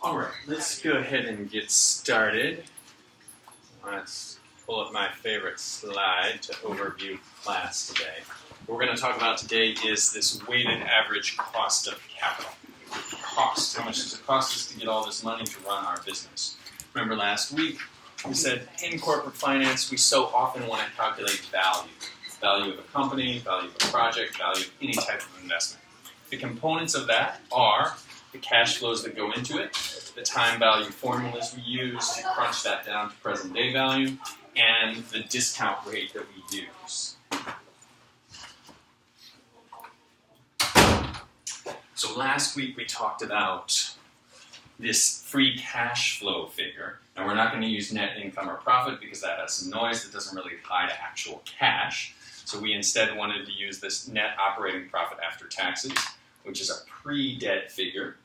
All right, let's go ahead and get started. Let's pull up my favorite slide to overview class today. What we're going to talk about today is this weighted average cost of capital. Cost. How much does it cost us to get all this money to run our business? Remember last week, we said in corporate finance, we so often want to calculate value. Value of a company, value of a project, value of any type of investment. The components of that are the cash flows that go into it, the time value formulas we use to crunch that down to present day value, and the discount rate that we use. So last week we talked about this free cash flow figure. Now we're not going to use net income or profit because that has some noise that doesn't really tie to actual cash. So we instead wanted to use this net operating profit after taxes, which is a pre-debt figure.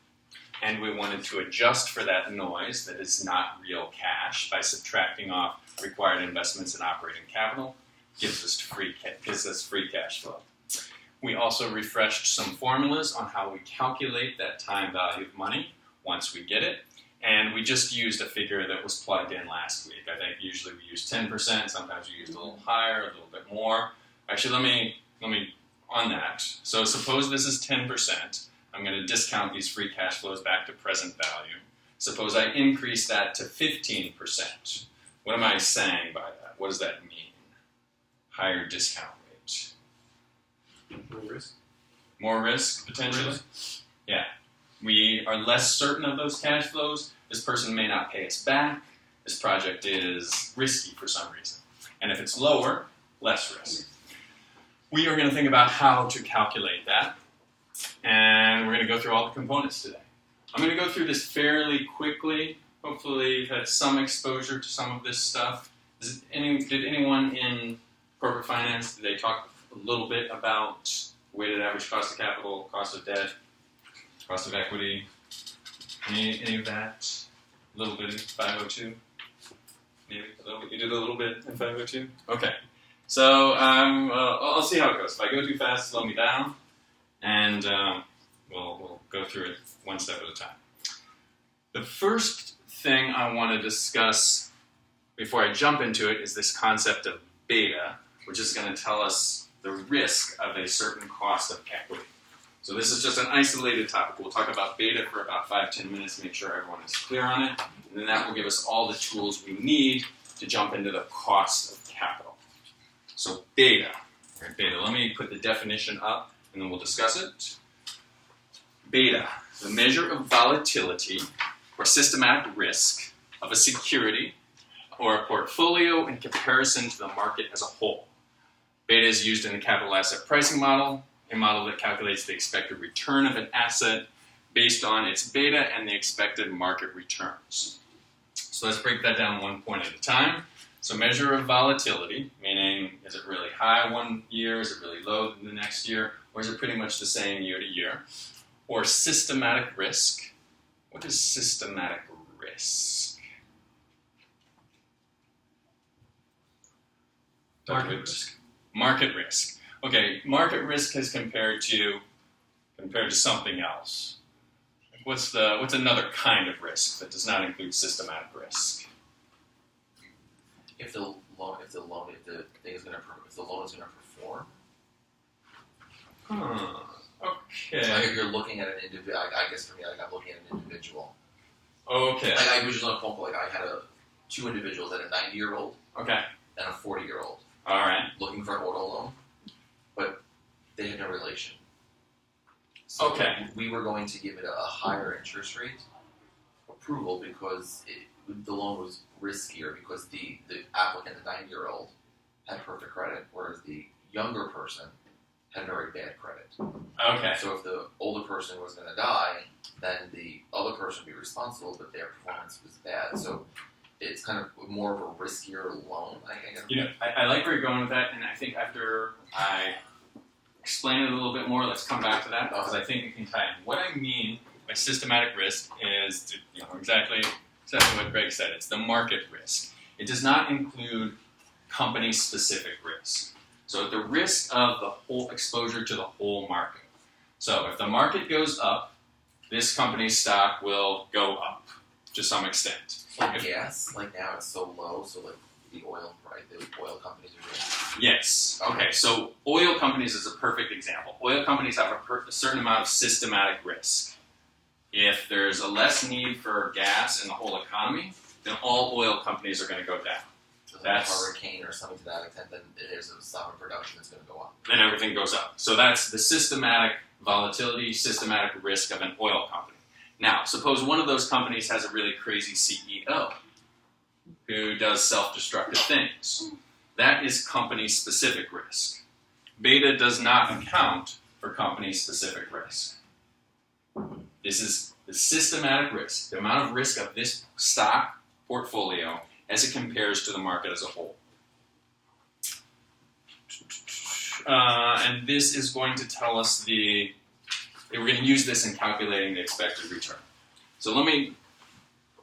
And we wanted to adjust for that noise that is not real cash by subtracting off required investments in operating capital, gives us free cash flow. We also refreshed some formulas on how we calculate that time value of money once we get it. And we just used a figure that was plugged in last week. I think usually we use 10%, sometimes we use a little higher, a little bit more. Actually, let me on that. So suppose this is 10%. I'm going to discount these free cash flows back to present value. Suppose I increase that to 15%. What am I saying by that? What does that mean? Higher discount rate. More risk. More risk, potentially? Yeah. We are less certain of those cash flows. This person may not pay us back. This project is risky for some reason. And if it's lower, less risk. We are going to think about how to calculate that. And we're going to go through all the components today. I'm going to go through this fairly quickly. Hopefully you've had some exposure to some of this stuff. Did anyone in corporate finance, did they talk a little bit about weighted average cost of capital, cost of debt, cost of equity, any of that? A little bit in 502? Maybe a little bit. You did a little bit in 502? Okay. So I'll see how it goes. If I go too fast, slow me down. And we'll go through it one step at a time. The first thing I want to discuss before I jump into it is this concept of beta, which is going to tell us the risk of a certain cost of equity. So this is just an isolated topic. We'll talk about beta for about 5-10 minutes to make sure everyone is clear on it. And then that will give us all the tools we need to jump into the cost of capital. So beta. All right, beta. Let me put the definition up, and then we'll discuss it. Beta, the measure of volatility or systematic risk of a security or a portfolio in comparison to the market as a whole. Beta is used in the capital asset pricing model, a model that calculates the expected return of an asset based on its beta and the expected market returns. So let's break that down one point at a time. So measure of volatility, meaning is it really high one year, is it really low the next year, or is it pretty much the same year to year? Or systematic risk. What is systematic risk? Market risk. Market risk. Okay, market risk is compared to something else. What's another kind of risk that does not include systematic risk? If the loan is going to perform. Okay. Like if you're looking at an individual, I guess for me, I'm looking at an individual. Okay. I was just on a phone call. I had two individuals, a 90-year-old, okay, and a 40-year-old. All right. Looking for an auto loan, but they had no relation. So okay. We were going to give it a higher interest rate approval because the loan was riskier because the applicant, the 90-year-old, had perfect credit, whereas the younger person had very bad credit. Okay. So if the older person was going to die, then the other person would be responsible, but their performance was bad. So it's kind of more of a riskier loan. I like where you're going with that, and I think after I explain it a little bit more, let's come back to that, because I think it can tie in. What I mean by systematic risk is exactly what Greg said. It's the market risk. It does not include company-specific risk. So the risk of the whole exposure to the whole market. So if the market goes up, this company's stock will go up to some extent. Like gas, like now it's so low, so like the oil price, the oil companies are doing. Yes. Okay, so oil companies is a perfect example. Oil companies have a certain amount of systematic risk. If there's a less need for gas in the whole economy, then all oil companies are going to go down. So like That's- a hurricane or something to that extent, then there's a stop in production that's going to go up. Then everything goes up. So that's the systematic volatility, systematic risk of an oil company. Now, suppose one of those companies has a really crazy CEO who does self-destructive things. That is company-specific risk. Beta does not account for company-specific risk. This is the systematic risk, the amount of risk of this stock portfolio as it compares to the market as a whole. And this is going to tell us we're going to use this in calculating the expected return. So let me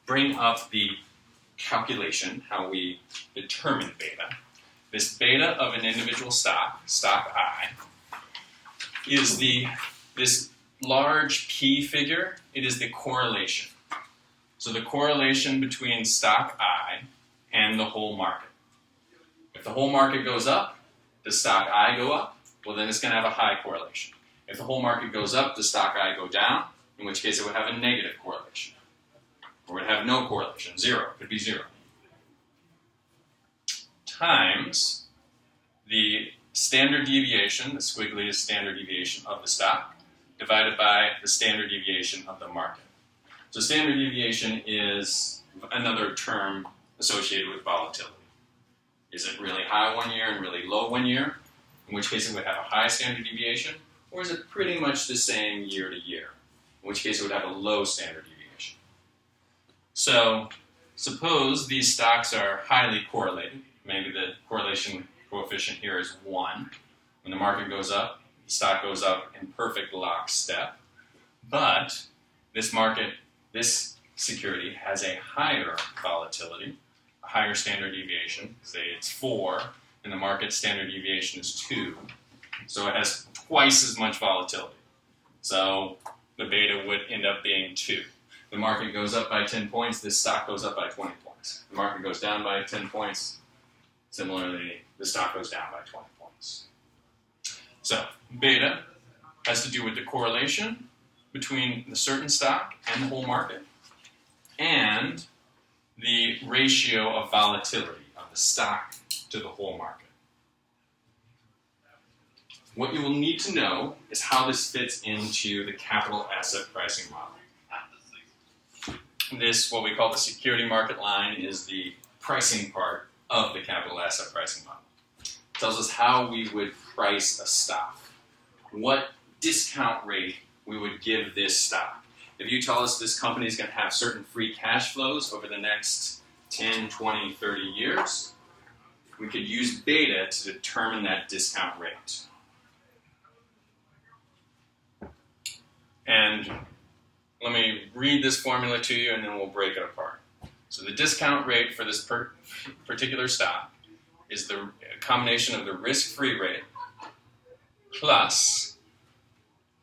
bring up the calculation, how we determine beta. This beta of an individual stock I, is this large P figure, it is the correlation. So the correlation between stock I and the whole market. If the whole market goes up, does stock I go up? Well, then it's going to have a high correlation. If the whole market goes up, does stock I go down? In which case it would have a negative correlation. Or it would have no correlation, zero. It could be zero. Times the standard deviation, the squiggly is standard deviation of the stock, divided by the standard deviation of the market. So standard deviation is another term associated with volatility. Is it really high one year and really low one year? In which case it would have a high standard deviation. Or is it pretty much the same year to year? In which case it would have a low standard deviation. So suppose these stocks are highly correlated. Maybe the correlation coefficient here is 1. When the market goes up, the stock goes up in perfect lockstep. But this security has a higher volatility, a higher standard deviation. Say it's 4, and the market standard deviation is 2. So it has twice as much volatility. So the beta would end up being 2. The market goes up by 10 points, this stock goes up by 20 points. The market goes down by 10 points, similarly, the stock goes down by 20 points. So beta has to do with the correlation between the certain stock and the whole market, and the ratio of volatility of the stock to the whole market. What you will need to know is how this fits into the capital asset pricing model. This, what we call the security market line, is the pricing part of the capital asset pricing model. It tells us how we would price a stock, what discount rate we would give this stock. If you tell us this company is going to have certain free cash flows over the next 10, 20, 30 years, we could use beta to determine that discount rate. And let me read this formula to you and then we'll break it apart. So the discount rate for this particular stock is the combination of the risk-free rate plus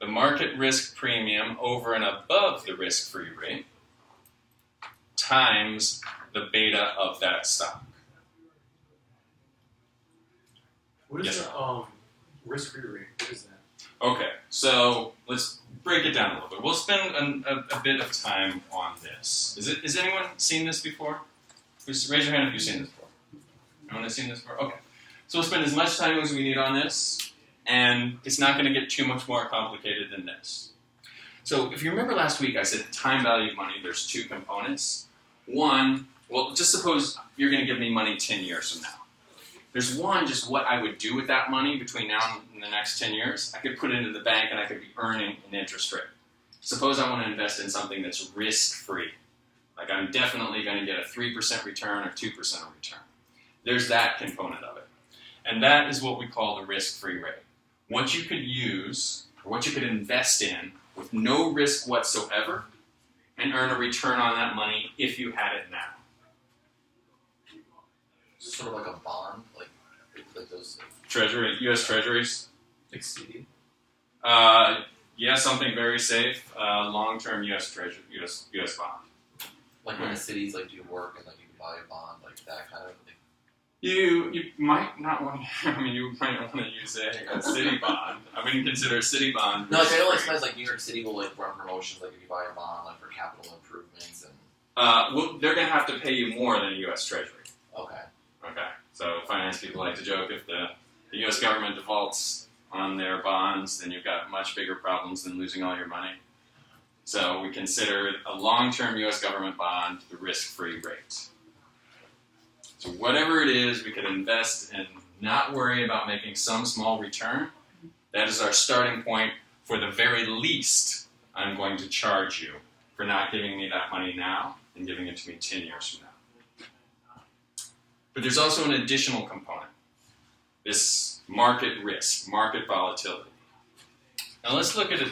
the market risk premium over and above the risk-free rate times the beta of that stock. What is Yes, the risk-free rate? What is that? Okay, so let's break it down a little bit. We'll spend a bit of time on this. Has anyone seen this before? Just raise your hand if you've seen this before. Anyone has seen this before? Okay. So we'll spend as much time as we need on this, and it's not going to get too much more complicated than this. So if you remember last week, I said time value of money, there's 2 components. One, well, just suppose you're going to give me money 10 years from now. There's one, just what I would do with that money between now and the next 10 years. I could put it into the bank and I could be earning an interest rate. Suppose I want to invest in something that's risk-free. Like I'm definitely going to get a 3% return or 2% return. There's that component of it. And that is what we call the risk-free rate. What you could use, or what you could invest in with no risk whatsoever and earn a return on that money if you had it now. Sort of like a bond, like those. Treasury, U.S. Treasuries. Like CD? Yeah, something very safe. Long-term U.S. Treasury, U.S. bond. Like when the cities like do work and like you can buy a bond, like that kind of thing. You might not want to. I mean, you might want to use a city bond. I wouldn't consider a city bond. No, like I know like risk-free. sometimes like New York City will like run promotions like if you buy a bond like for capital improvements and Well, they're going to have to pay you more than a U.S. Treasury. okay. Okay, so finance people like to joke if the U.S. government defaults on their bonds, then you've got much bigger problems than losing all your money. So we consider a long-term U.S. government bond the risk-free rate. So whatever it is, we could invest and not worry about making some small return. That is our starting point. For the very least, I'm going to charge you for not giving me that money now and giving it to me 10 years from now. But there's also an additional component, this market risk, market volatility. Now let's look at it.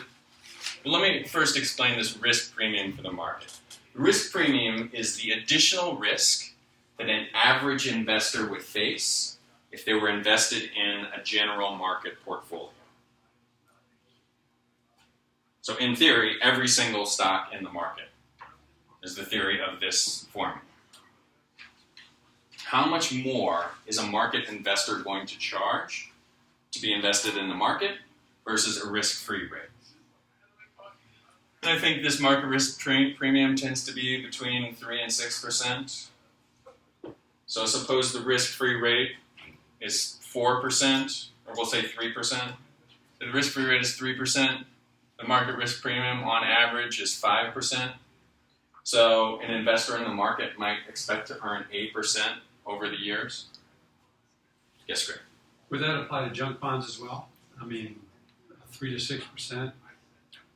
Let me first explain this risk premium for the market. The risk premium is the additional risk that an average investor would face if they were invested in a general market portfolio. So in theory, every single stock in the market is the theory of this formula. How much more is a market investor going to charge to be invested in the market versus a risk-free rate? And I think this market risk premium tends to be between 3 and 6%. So suppose the risk-free rate is 4%, or we'll say 3%. The risk-free rate is 3%. The market risk premium on average is 5%. So an investor in the market might expect to earn 8% over the years. Yes, Greg? Would that apply to junk bonds as well? I mean, 3 to 6%.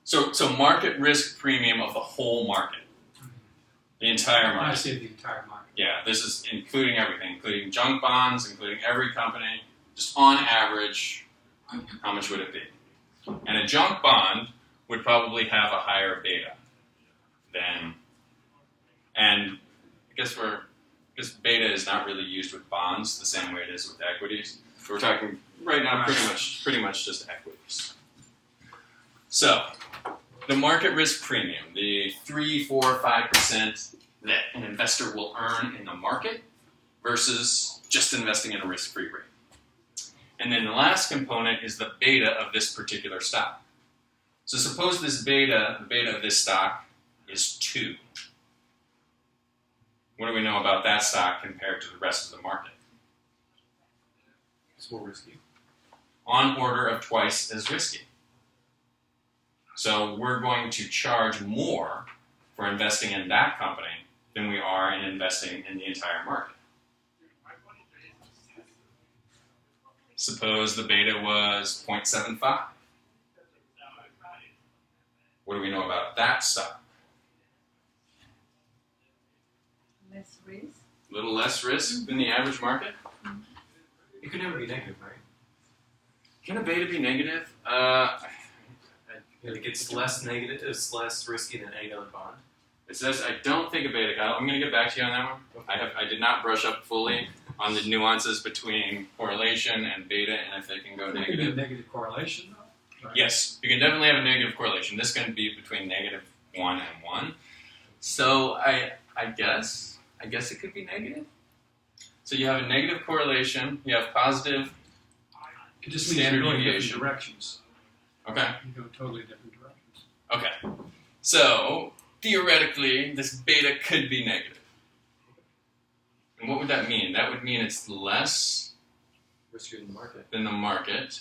So market risk premium of the whole market, the entire I market. say the entire market. Yeah, this is including everything, including junk bonds, including every company. Just on average, how much would it be? And a junk bond would probably have a higher beta than, and because beta is not really used with bonds the same way it is with equities. So we're talking right now pretty much just equities. So the market risk premium, the 3, 4, 5% that an investor will earn in the market versus just investing in a risk-free rate. And then the last component is the beta of this particular stock. So suppose this beta, the beta of this stock is 2. What do we know about that stock compared to the rest of the market? It's more risky. On order of twice as risky. So we're going to charge more for investing in that company than we are in investing in the entire market. Suppose the beta was 0.75. What do we know about that stock? Less risk. A little less risk than the average market? It could never be negative, right? Can a beta be negative? It gets less negative, it's less risky than any other bond. It says I don't think a beta. I'm going to get back to you on that one. I did not brush up fully on the nuances between correlation and beta, and if they can go It could be a negative. negative correlation, though. Right? Yes, you can definitely have a negative correlation. This can be between -1 and 1. So I guess it could be negative. So you have a negative correlation. You have positive. It just means Standard you're going deviation. different directions. Okay. You go totally different directions. Okay. So theoretically, this beta could be negative. And what would that mean? That would mean it's less Riskier than the market. than the market.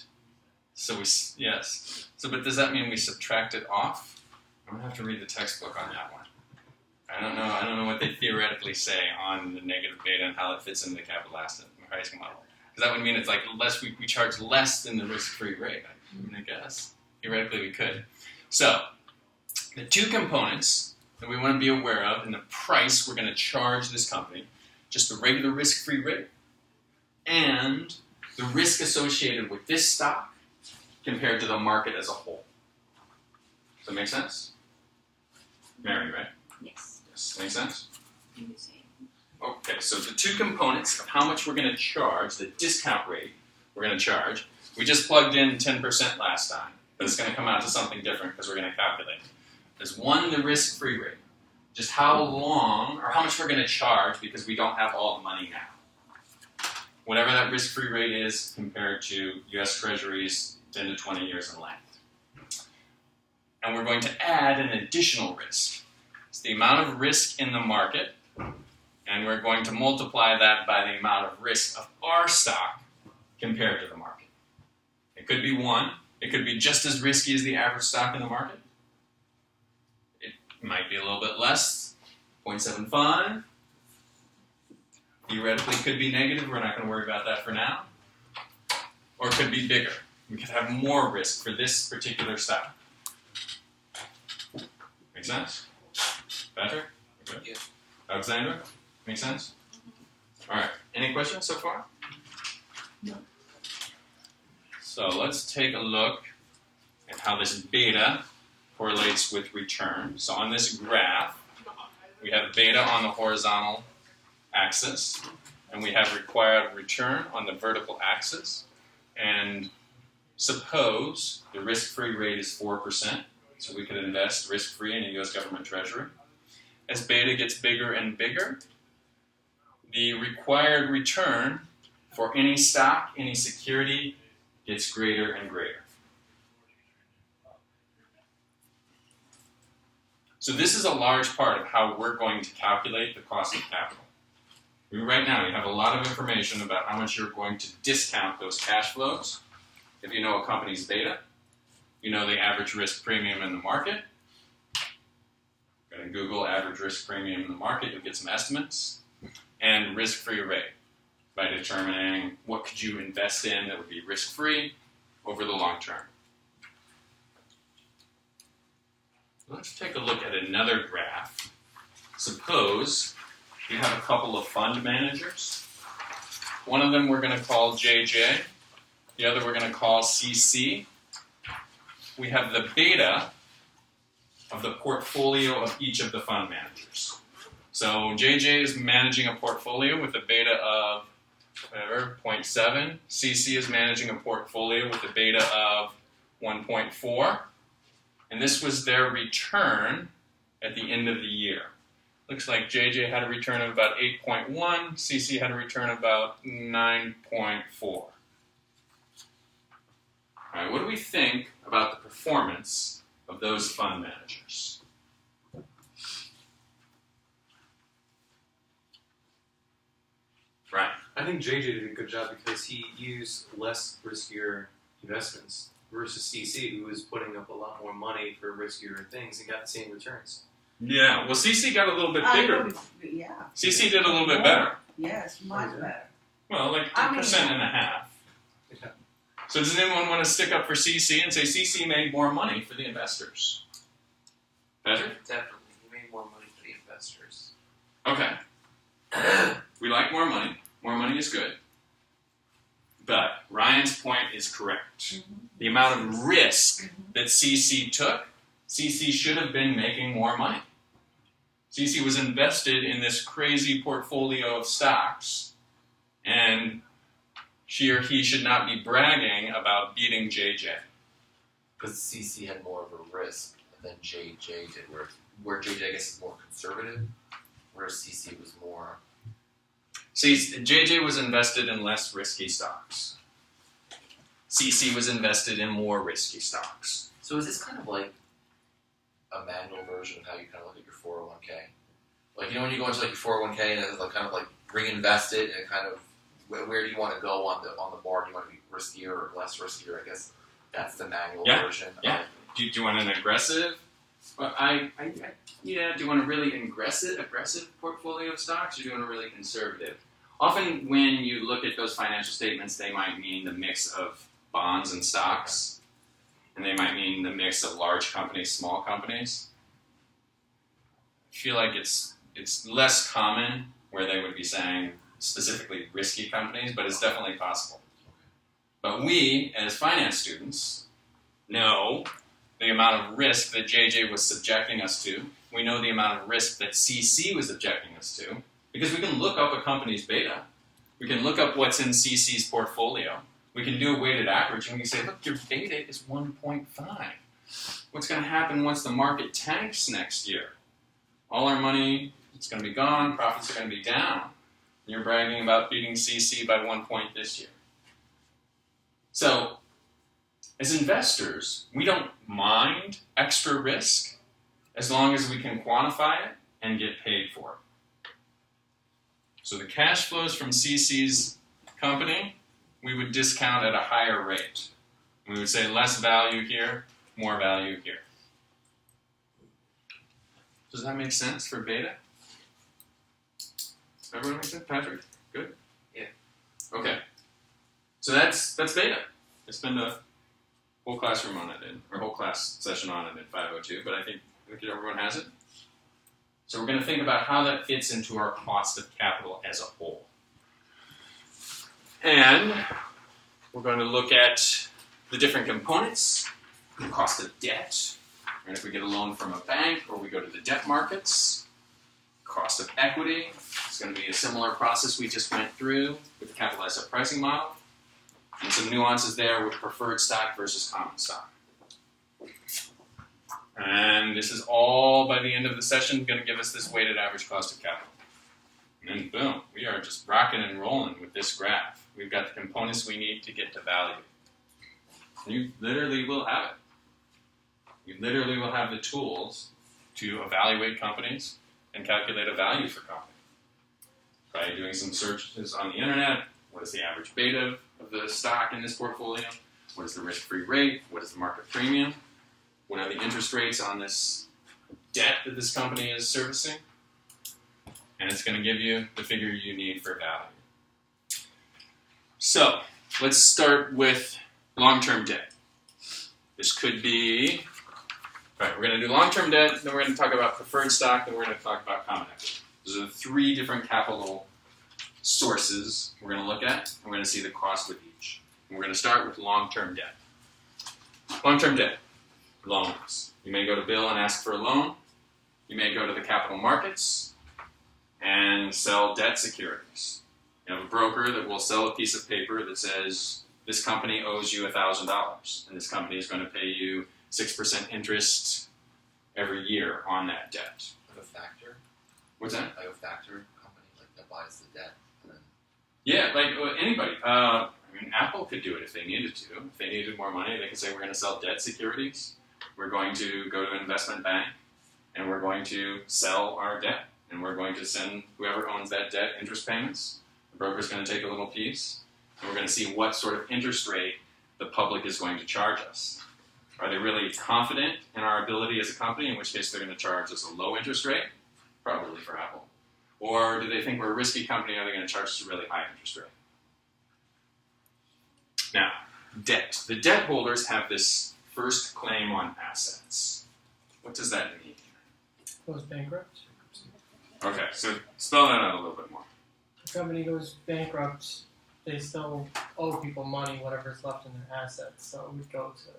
So yes. So, but does that mean we subtract it off? I'm gonna have to read the textbook on that one. I don't know what they theoretically say on the negative beta and how it fits into the capital asset pricing model. Because that would mean it's like less. We charge less than the risk-free rate. I guess theoretically we could. So the two components that we want to be aware of in the price we're going to charge this company, just the regular risk-free rate, and the risk associated with this stock compared to the market as a whole. Does that make sense? Mary, right? Yes. Yes. Make sense? You say. Okay, so the two components of how much we're going to charge, the discount rate we're going to charge, we just plugged in 10% last time. but it's going to come out to something different because we're going to calculate it. There's one, the risk-free rate, just how long or how much we're going to charge because we don't have all the money now. Whatever that risk-free rate is compared to U.S. Treasuries 10 to 20 years in length. And we're going to add an additional risk. It's the amount of risk in the market, and we're going to multiply that by the amount of risk of our stock compared to the market. It could be 1. It could be just as risky as the average stock in the market. It might be a little bit less, 0.75. Theoretically could be negative. We're not going to worry about that for now. Or it could be bigger. We could have more risk for this particular stock. Make sense? Patrick? Okay. Yeah. Alexandra? Make sense? All right. Any questions so far? No. So let's take a look at how this beta correlates with return. So on this graph, we have beta on the horizontal axis, and we have required return on the vertical axis. And suppose the risk-free rate is 4%, so we could invest risk-free in a U.S. government treasury. As beta gets bigger and bigger, the required return for any stock, any security, gets greater and greater. So this is a large part of how we're going to calculate the cost of capital. Right now, you have a lot of information about how much you're going to discount those cash flows. If you know a company's beta, you know the average risk premium in the market. Go to Google average risk premium in the market, you'll get some estimates. And risk-free rate, by determining what could you invest in that would be risk-free over the long term. Let's take a look at another graph. Suppose you have a couple of fund managers. One of them we're going to call JJ. The other we're going to call CC. We have the beta of the portfolio of each of the fund managers. So JJ is managing a portfolio with a beta of whatever, 0.7. CC is managing a portfolio with a beta of 1.4. And this was their return at the end of the year. Looks like JJ had a return of about 8.1. CC had a return of about 9.4. All right, what do we think about the performance of those fund managers? Right. I think JJ did a good job because he used less riskier investments versus CC, who was putting up a lot more money for riskier things and got the same returns. Yeah, well, CC got a little bit I bigger. would- yeah. CC did a little bit better. Yes, much better. Well, like I mean- 2.5%. Yeah. So does anyone want to stick up for CC and say CC made more money for the investors? Patrick? Definitely. He made more money for the investors. Okay. We like more money. More money is good. But Ryan's point is correct. Mm-hmm. The amount of risk that CC took, CC should have been making more money. CC was invested in this crazy portfolio of stocks, and she or he should not be bragging about beating JJ. Because CC had more of a risk than JJ did, where JJ, I guess, is more conservative, whereas CC was more... See, JJ was invested in less risky stocks. CC was invested in more risky stocks. So is this kind of like a manual version of how you kind of look at your 401k? Like, you know, when you go into like your 401k and it's like kind of like reinvest it and kind of where do you want to go on the bar? Do you want to be riskier or less riskier? I guess that's the manual version. Yeah. Do you want an aggressive? Well, do you want a really aggressive portfolio of stocks, or do you want a really conservative? Often when you look at those financial statements, they might mean the mix of bonds and stocks, and they might mean the mix of large companies, small companies. I feel like it's less common where they would be saying specifically risky companies, but it's definitely possible. But we, as finance students, know the amount of risk that JJ was subjecting us to. We know the amount of risk that CC was subjecting us to, because we can look up a company's beta. We can look up what's in CC's portfolio. we can do a weighted average and we can say, look, your beta is 1.5. What's going to happen once the market tanks next year? All our money is going to be gone, profits are going to be down. And you're bragging about beating CC by 1 point this year. So, as investors, we don't mind extra risk as long as we can quantify it and get paid for it. So the cash flows from CC's company, we would discount at a higher rate. We would say less value here, more value here. Does that make sense for beta? Everyone make sense? Patrick? Good? Yeah. Okay. So that's beta. I spend a whole classroom on it, or whole class session on it in 502, but I think everyone has it. So we're going to think about how that fits into our cost of capital as a whole. And we're going to look at the different components, the cost of debt, and if we get a loan from a bank or we go to the debt markets, cost of equity. It's going to be a similar process we just went through with the capitalized up pricing model. And some nuances there with preferred stock versus common stock. And this is all, by the end of the session, going to give us this weighted average cost of capital. And then boom, we are just rocking and rolling with this graph. We've got the components we need to get to value. And you literally will have it. You literally will have the tools to evaluate companies and calculate a value for companies. By doing some searches on the internet, what is the average beta of the stock in this portfolio? What is the risk-free rate? What is the market premium? What are the interest rates on this debt that this company is servicing? And it's going to give you the figure you need for value. So, let's start with long-term debt. This could be, right, we're going to do long-term debt, then we're going to talk about preferred stock, then we're going to talk about common equity. Those are the three different capital sources we're going to look at, and we're going to see the cost with each. And we're going to start with long-term debt. Long-term debt, loans. You may go to Bill and ask for a loan. You may go to the capital markets and sell debt securities. You have a broker that will sell a piece of paper that says, this company owes you $1,000, and this company is going to pay you 6% interest every year on that debt. Like a factor? What's that? Like a factor company, like that buys the debt. And then... Yeah, like anybody. I mean, Apple could do it if they needed to. If they needed more money, they could say, we're going to sell debt securities. We're going to go to an investment bank, and we're going to sell our debt. And we're going to send whoever owns that debt interest payments. The broker's going to take a little piece. And we're going to see what sort of interest rate the public is going to charge us. Are they really confident in our ability as a company, in which case they're going to charge us a low interest rate? Probably for Apple. Or do they think we're a risky company, are they going to charge us a really high interest rate? Now, debt. The debt holders have this first claim on assets. What does that mean? Goes bankrupt. Okay, so spell that out a little bit more. The company goes bankrupt, they still owe people money, whatever's left in their assets, so it would go to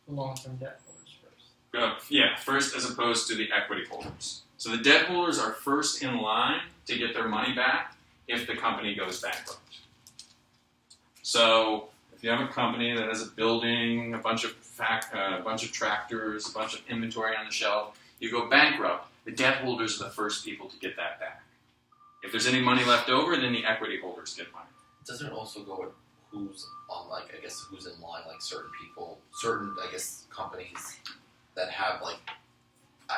the long-term debt holders first. Yeah, first as opposed to the equity holders. So the debt holders are first in line to get their money back if the company goes bankrupt. So if you have a company that has a building, a bunch of tractors, a bunch of inventory on the shelf, you go bankrupt, the debt holders are the first people to get that back. If there's any money left over, then the equity holders get money. Doesn't it also go with who's on, like, I guess who's in line, like certain people, certain, I guess, companies that have, like,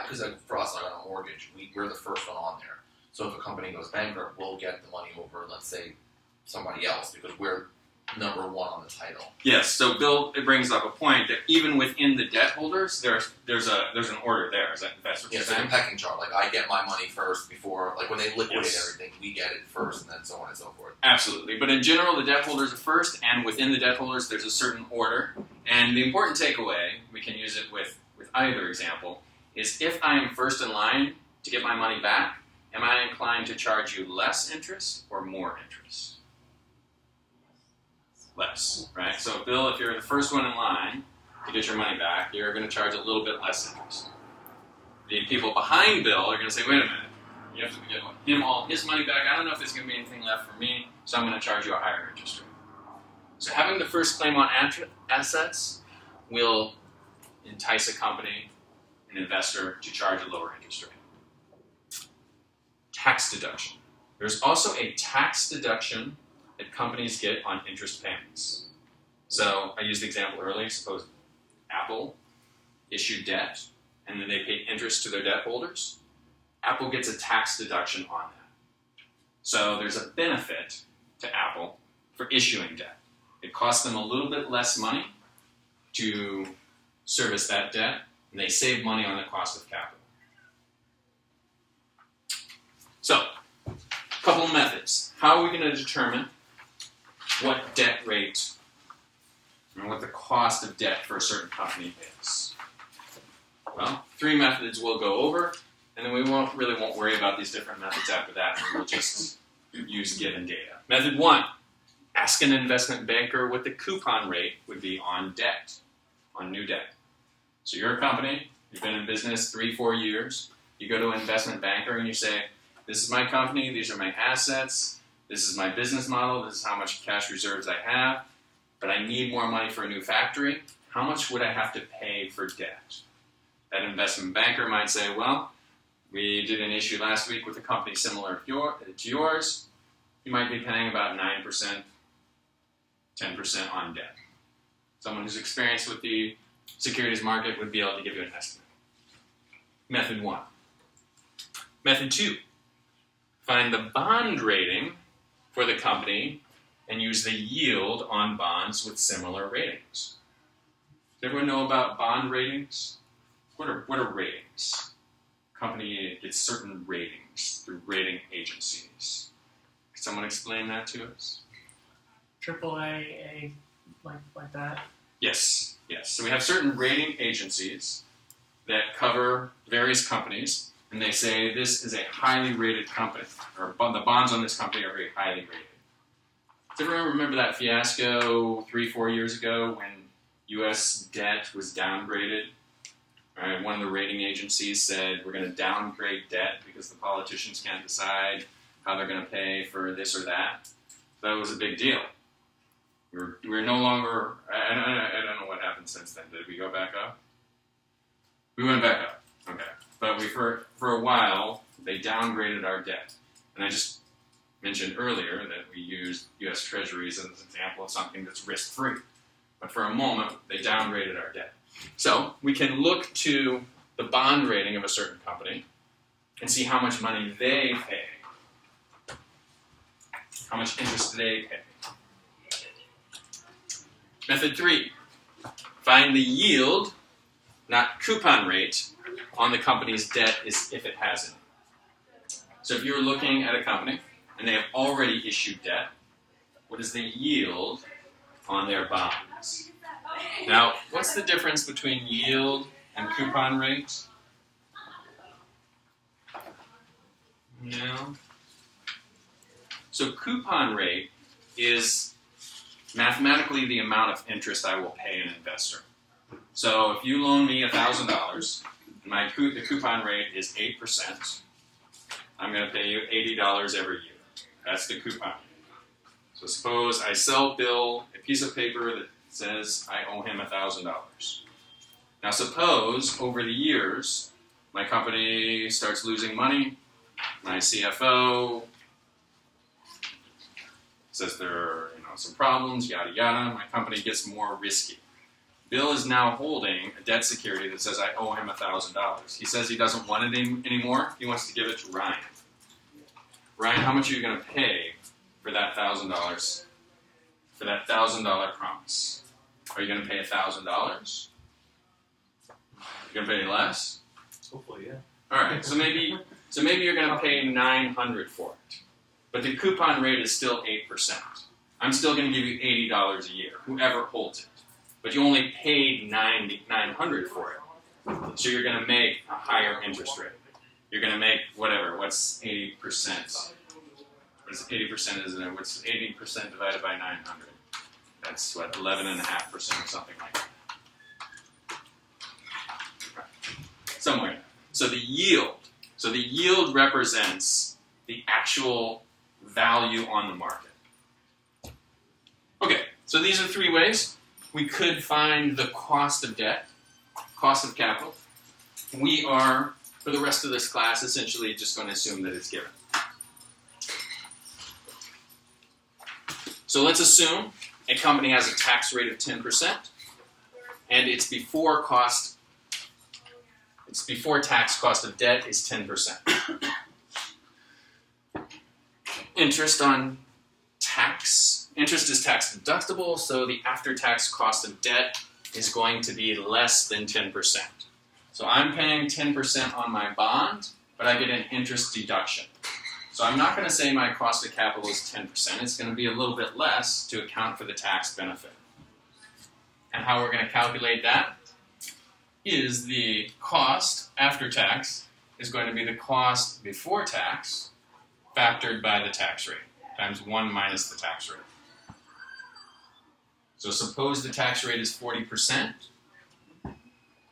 because like, for us, like on a mortgage, we're the first one on there. So if a company goes bankrupt, we'll get the money over, let's say, somebody else, because we're number one on the title. Yes, so Bill, it brings up a point that even within the debt holders, there's an order there. Is that that's what Yeah, you're it's like saying? a pecking chart. Like, I get my money first before, like, when they liquidate Yes. everything, we get it first, and then so on and so forth. Absolutely. But in general, the debt holders are first, and within the debt holders, there's a certain order. And the important takeaway, we can use it with either example, is if I am first in line to get my money back, am I inclined to charge you less interest or more interest? Less, right? So Bill, if you're the first one in line to get your money back, you're going to charge a little bit less interest. The people behind Bill are going to say, wait a minute, you have to give him all his money back. I don't know if there's going to be anything left for me, so I'm going to charge you a higher interest rate. So having the first claim on assets will entice a company, an investor, to charge a lower interest rate. Tax deduction. There's also a tax deduction that companies get on interest payments. So I used the example earlier. Suppose Apple issued debt and then they paid interest to their debt holders. Apple gets a tax deduction on that. So there's a benefit to Apple for issuing debt. It costs them a little bit less money to service that debt, and they save money on the cost of capital. So, a couple of methods. How are we going to determine what debt rate and what the cost of debt for a certain company is? Well, 3 methods we'll go over, and then we won't worry about these different methods after that. We'll just use given data. Method 1, ask an investment banker what the coupon rate would be on debt, on new debt. So you're a company, you've been in business 3-4 years, you go to an investment banker and you say, this is my company, these are my assets, this is my business model, this is how much cash reserves I have, but I need more money for a new factory. How much would I have to pay for debt? That investment banker might say, well, we did an issue last week with a company similar to yours. You might be paying about 9%, 10% on debt. Someone who's experienced with the securities market would be able to give you an estimate. Method 1. Method 2. Find the bond rating for the company and use the yield on bonds with similar ratings. Does everyone know about bond ratings? What are ratings? A company gets certain ratings through rating agencies. Can someone explain that to us? AAA, A, like that. Yes. So we have certain rating agencies that cover various companies, and they say this is a highly rated company, or the bonds on this company are very highly rated. Does everyone remember that fiasco 3-4 years ago when U.S. debt was downgraded? Right, one of the rating agencies said we're going to downgrade debt because the politicians can't decide how they're going to pay for this or that. That was a big deal. We're no longer, I don't know what happened since then. Did we go back up? We went back up, okay. But for a while, they downgraded our debt. And I just mentioned earlier that we used U.S. Treasuries as an example of something that's risk-free. But for a moment, they downgraded our debt. So we can look to the bond rating of a certain company and see how much money they pay. How much interest they pay. Method 3, find the yield, not coupon rate, on the company's debt if it has any. So if you're looking at a company and they have already issued debt, what is the yield on their bonds? Now, what's the difference between yield and coupon rate? No. So coupon rate is mathematically the amount of interest I will pay an investor. So if you loan me $1,000, and the coupon rate is 8%, I'm going to pay you $80 every year. That's the coupon rate. So suppose I sell Bill a piece of paper that says I owe him $1,000. Now suppose over the years my company starts losing money, my CFO says there are some problems, yada yada, my company gets more risky. Bill is now holding a debt security that says I owe him $1,000. He says he doesn't want it anymore. He wants to give it to Ryan. Ryan, how much are you going to pay for that $1,000? For that $1,000 promise? Are you going to pay $1,000? You're going to pay less? Hopefully, yeah. All right. So maybe you're going to pay $900 for it, but the coupon rate is still 8%. I'm still going to give you $80 a year, whoever holds it. But you only paid $900 for it. So you're going to make a higher interest rate. You're going to make whatever. What's 80%? What is 80%? Isn't it? What's 80% divided by 900? That's what, 11.5% or something like that. Somewhere. So the yield represents the actual value on the market. Okay, So these are three ways we could find the cost of debt, cost of capital. We are, for the rest of this class, essentially just going to assume that it's given. So let's assume a company has a tax rate of 10%, and its before tax cost of debt is 10%. Interest is tax deductible, so the after-tax cost of debt is going to be less than 10%. So I'm paying 10% on my bond, but I get an interest deduction. So I'm not going to say my cost of capital is 10%. It's going to be a little bit less to account for the tax benefit. And how we're going to calculate that is the cost after tax is going to be the cost before tax factored by the tax rate, times 1 minus the tax rate. So suppose the tax rate is 40%,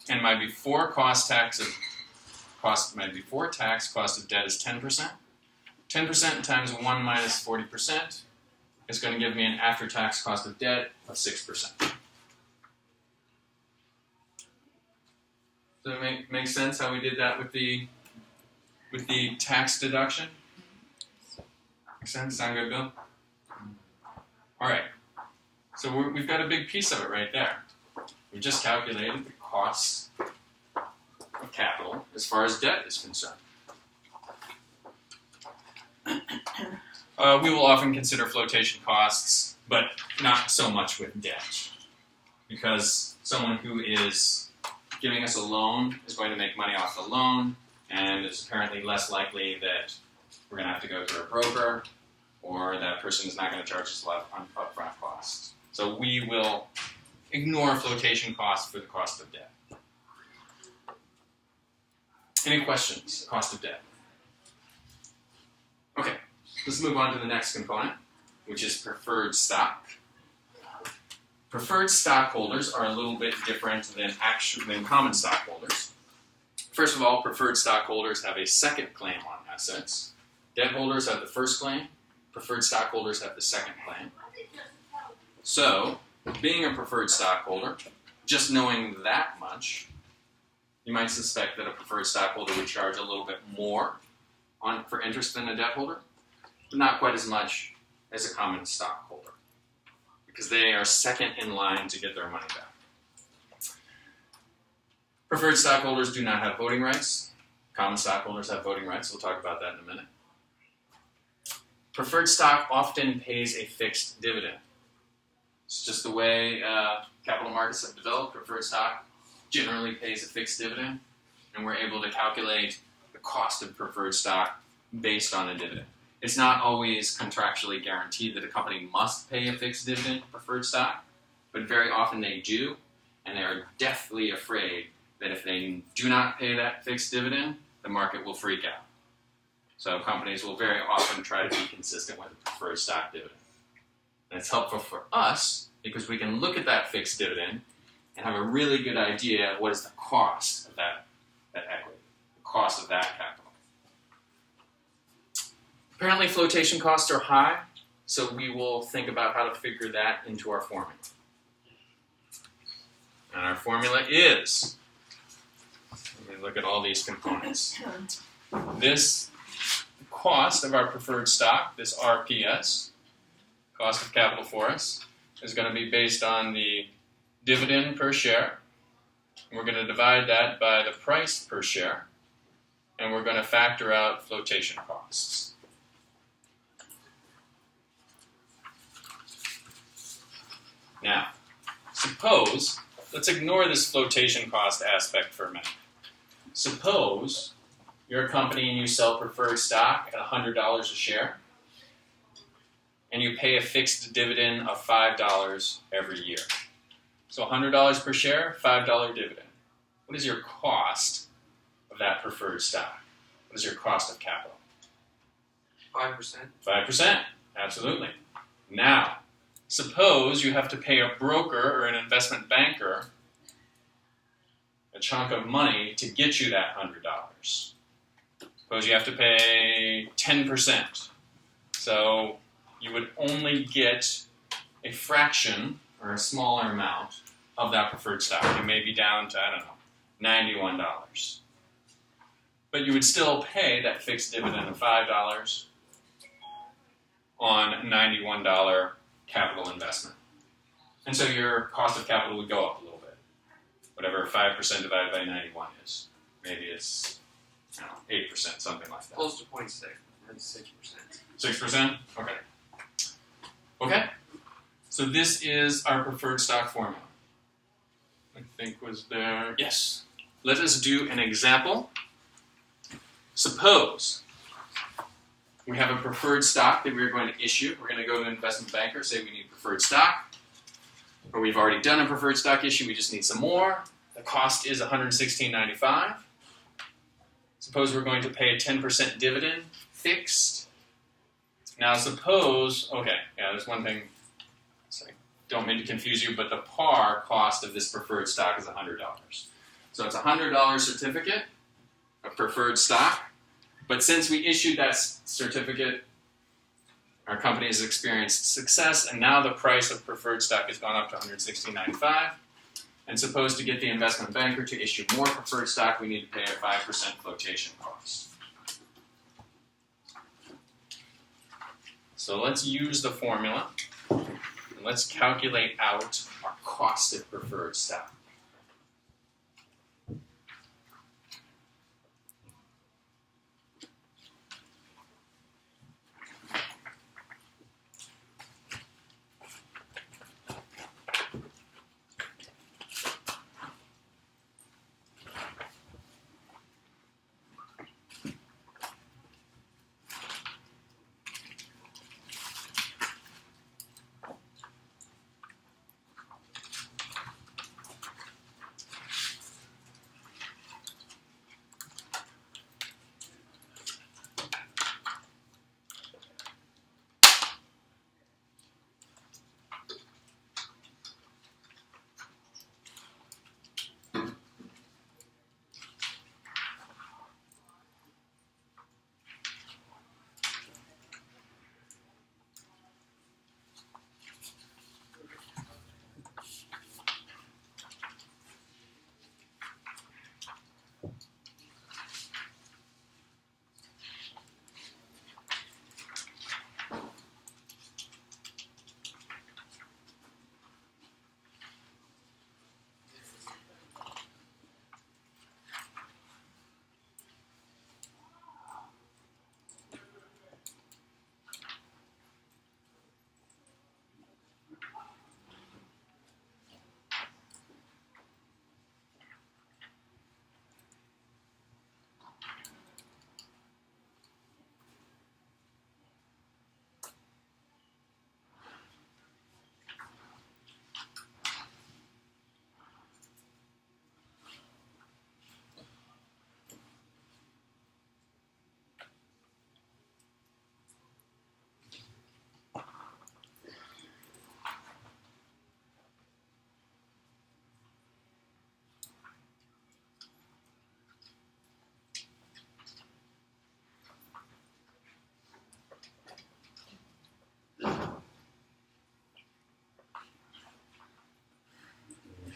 and my before tax cost of debt is 10%. 10% times 1 minus 40% is going to give me an after-tax cost of debt of 6%. Does it make sense how we did that with the tax deduction? Make sense? Sound good, Bill? All right. So we've got a big piece of it right there. We just calculated the cost of capital as far as debt is concerned. We will often consider flotation costs, but not so much with debt, because someone who is giving us a loan is going to make money off the loan, and it's apparently less likely that we're going to have to go through a broker, or that person is not going to charge us a lot of upfront costs. So we will ignore flotation costs for the cost of debt. Any questions? Cost of debt. Okay, let's move on to the next component, which is preferred stock. Preferred stockholders are a little bit different than common stockholders. First of all, preferred stockholders have a second claim on assets. Debt holders have the first claim. Preferred stockholders have the second claim. So, being a preferred stockholder, just knowing that much, you might suspect that a preferred stockholder would charge a little bit more for interest than a debt holder, but not quite as much as a common stockholder, because they are second in line to get their money back. Preferred stockholders do not have voting rights. Common stockholders have voting rights. We'll talk about that in a minute. Preferred stock often pays a fixed dividend. It's just the way capital markets have developed. Preferred stock generally pays a fixed dividend, and we're able to calculate the cost of preferred stock based on a dividend. It's not always contractually guaranteed that a company must pay a fixed dividend to preferred stock, but very often they do, and they are deathly afraid that if they do not pay that fixed dividend, the market will freak out. So companies will very often try to be consistent with a preferred stock dividend. And it's helpful for us because we can look at that fixed dividend and have a really good idea of what is the cost of that equity, the cost of that capital. Apparently flotation costs are high, so we will think about how to figure that into our formula. And our formula is, let me look at all these components. This cost of our preferred stock, this RPS, cost of capital for us, is going to be based on the dividend per share. We're going to divide that by the price per share, and we're going to factor out flotation costs. Now, suppose, let's ignore this flotation cost aspect for a minute. Suppose you're a company and you sell preferred stock at $100 a share, and you pay a fixed dividend of $5 every year. So $100 per share, $5 dividend. What is your cost of that preferred stock? What is your cost of capital? 5%. 5%, absolutely. Now, suppose you have to pay a broker or an investment banker a chunk of money to get you that $100. Suppose you have to pay 10%. So you would only get a fraction or a smaller amount of that preferred stock. It may be down to, I don't know, $91. But you would still pay that fixed dividend of $5 on $91 capital investment. And so your cost of capital would go up a little bit. Whatever 5% divided by 91 is. Maybe it's, I don't know, 8%, something like that. Close to 0.6. That's 6%. 6%? Okay. Okay. So this is our preferred stock formula. I think was there. Yes. Let us do an example. Suppose we have a preferred stock that we're going to issue. We're going to go to an investment banker, say we need preferred stock. Or we've already done a preferred stock issue, we just need some more. The cost is $116.95. Suppose we're going to pay a 10% dividend, fixed. Now suppose, okay, yeah, there's one thing, so don't mean to confuse you, but the par cost of this preferred stock is $100. So it's a $100 certificate of preferred stock, but since we issued that certificate, our company has experienced success, and now the price of preferred stock has gone up to $116.95. And suppose to get the investment banker to issue more preferred stock, we need to pay a 5% flotation cost. So let's use the formula, and let's calculate out our cost of preferred stock.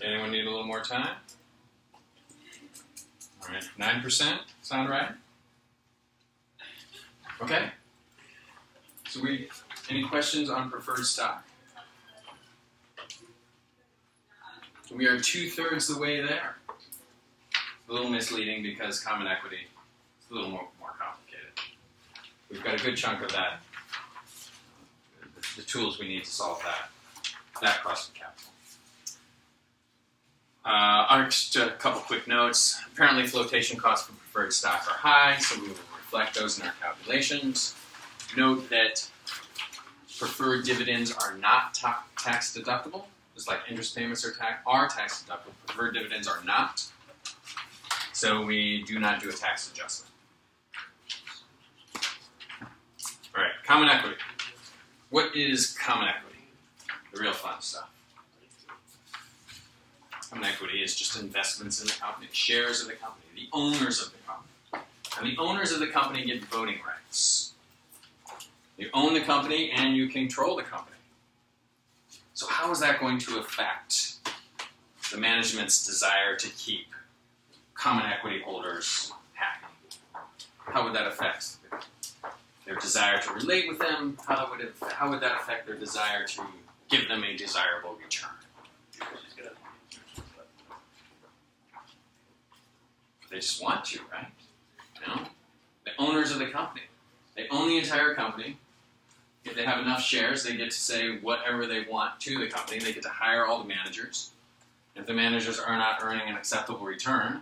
Anyone need a little more time? All right, 9%, sound right? Okay. So any questions on preferred stock? We are 2/3 the way there. A little misleading because common equity is a little more complicated. We've got a good chunk of that, the tools we need to solve that cost of capital. Just a couple quick notes. Apparently flotation costs for preferred stock are high, so we will reflect those in our calculations. Note that preferred dividends are not tax deductible. Just like interest payments are tax deductible, preferred dividends are not. So we do not do a tax adjustment. All right, common equity. What is common equity? The real fun stuff. Common equity is just investments in the company, shares of the company, the owners of the company. And the owners of the company get voting rights. You own the company and you control the company. So how is that going to affect the management's desire to keep common equity holders happy? How would that affect their desire to relate with them? How would that affect their desire to give them a desirable return? They just want to, right? You know? The owners of the company. They own the entire company. If they have enough shares, they get to say whatever they want to the company. They get to hire all the managers. If the managers are not earning an acceptable return,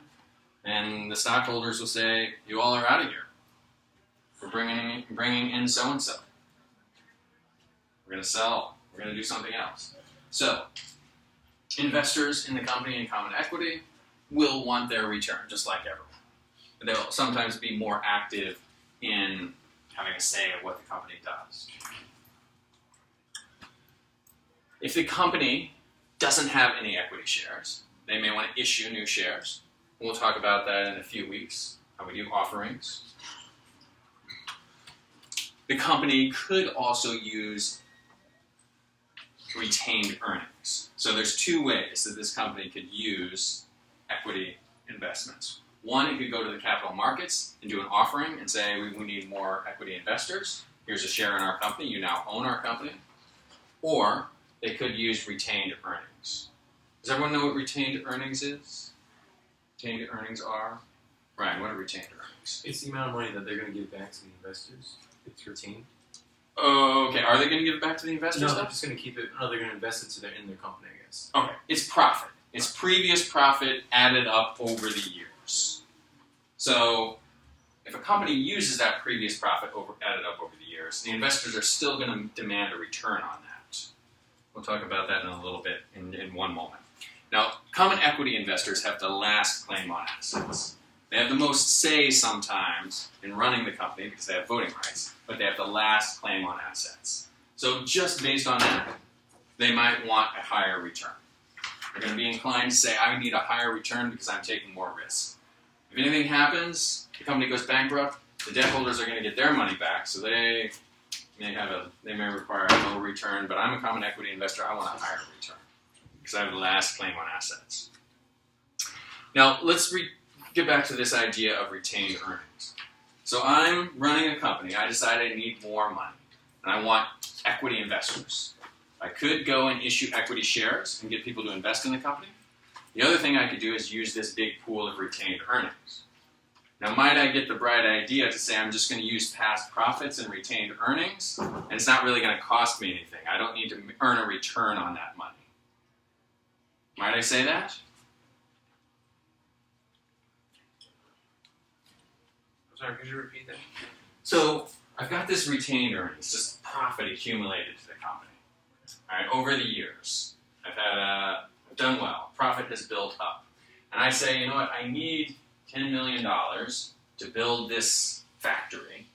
then the stockholders will say, you all are out of here. We're bringing in so-and-so. We're going to sell. We're going to do something else. So, investors in the company in common equity will want their return, just like everyone. They'll sometimes be more active in having a say of what the company does. If the company doesn't have any equity shares, they may want to issue new shares. We'll talk about that in a few weeks, how we do offerings. The company could also use retained earnings. So there's two ways that this company could use equity investments. One, it could go to the capital markets and do an offering and say, we need more equity investors. Here's a share in our company. You now own our company. Or they could use retained earnings. Does everyone know what retained earnings is? Retained earnings are? Ryan, what are retained earnings? It's the amount of money that they're going to give back to the investors. It's retained. Oh, okay. Are they going to give it back to the investors? No, though? they're just going to keep it. No, they're going to invest it in their company, I guess. Okay. It's profit. It's previous profit added up over the years. So, if a company uses that previous profit added up over the years, the investors are still going to demand a return on that. We'll talk about that in a little bit in one moment. Now, common equity investors have the last claim on assets. They have the most say sometimes in running the company because they have voting rights, but they have the last claim on assets. So just based on that, they might want a higher return. They're going to be inclined to say, I need a higher return because I'm taking more risk. If anything happens, the company goes bankrupt, the debt holders are going to get their money back, so they may require a lower return, but I'm a common equity investor, I want a higher return because I have the last claim on assets. Now, let's get back to this idea of retained earnings. So I'm running a company, I decide I need more money, and I want equity investors. I could go and issue equity shares and get people to invest in the company. The other thing I could do is use this big pool of retained earnings. Now, might I get the bright idea to say I'm just going to use past profits and retained earnings, and it's not really going to cost me anything. I don't need to earn a return on that money. Might I say that? Sorry, could you repeat that? So I've got this retained earnings, just profit accumulated to the company. All right, over the years, I've done well. Profit has built up, and I say, you know what? I need $10 million to build this factory.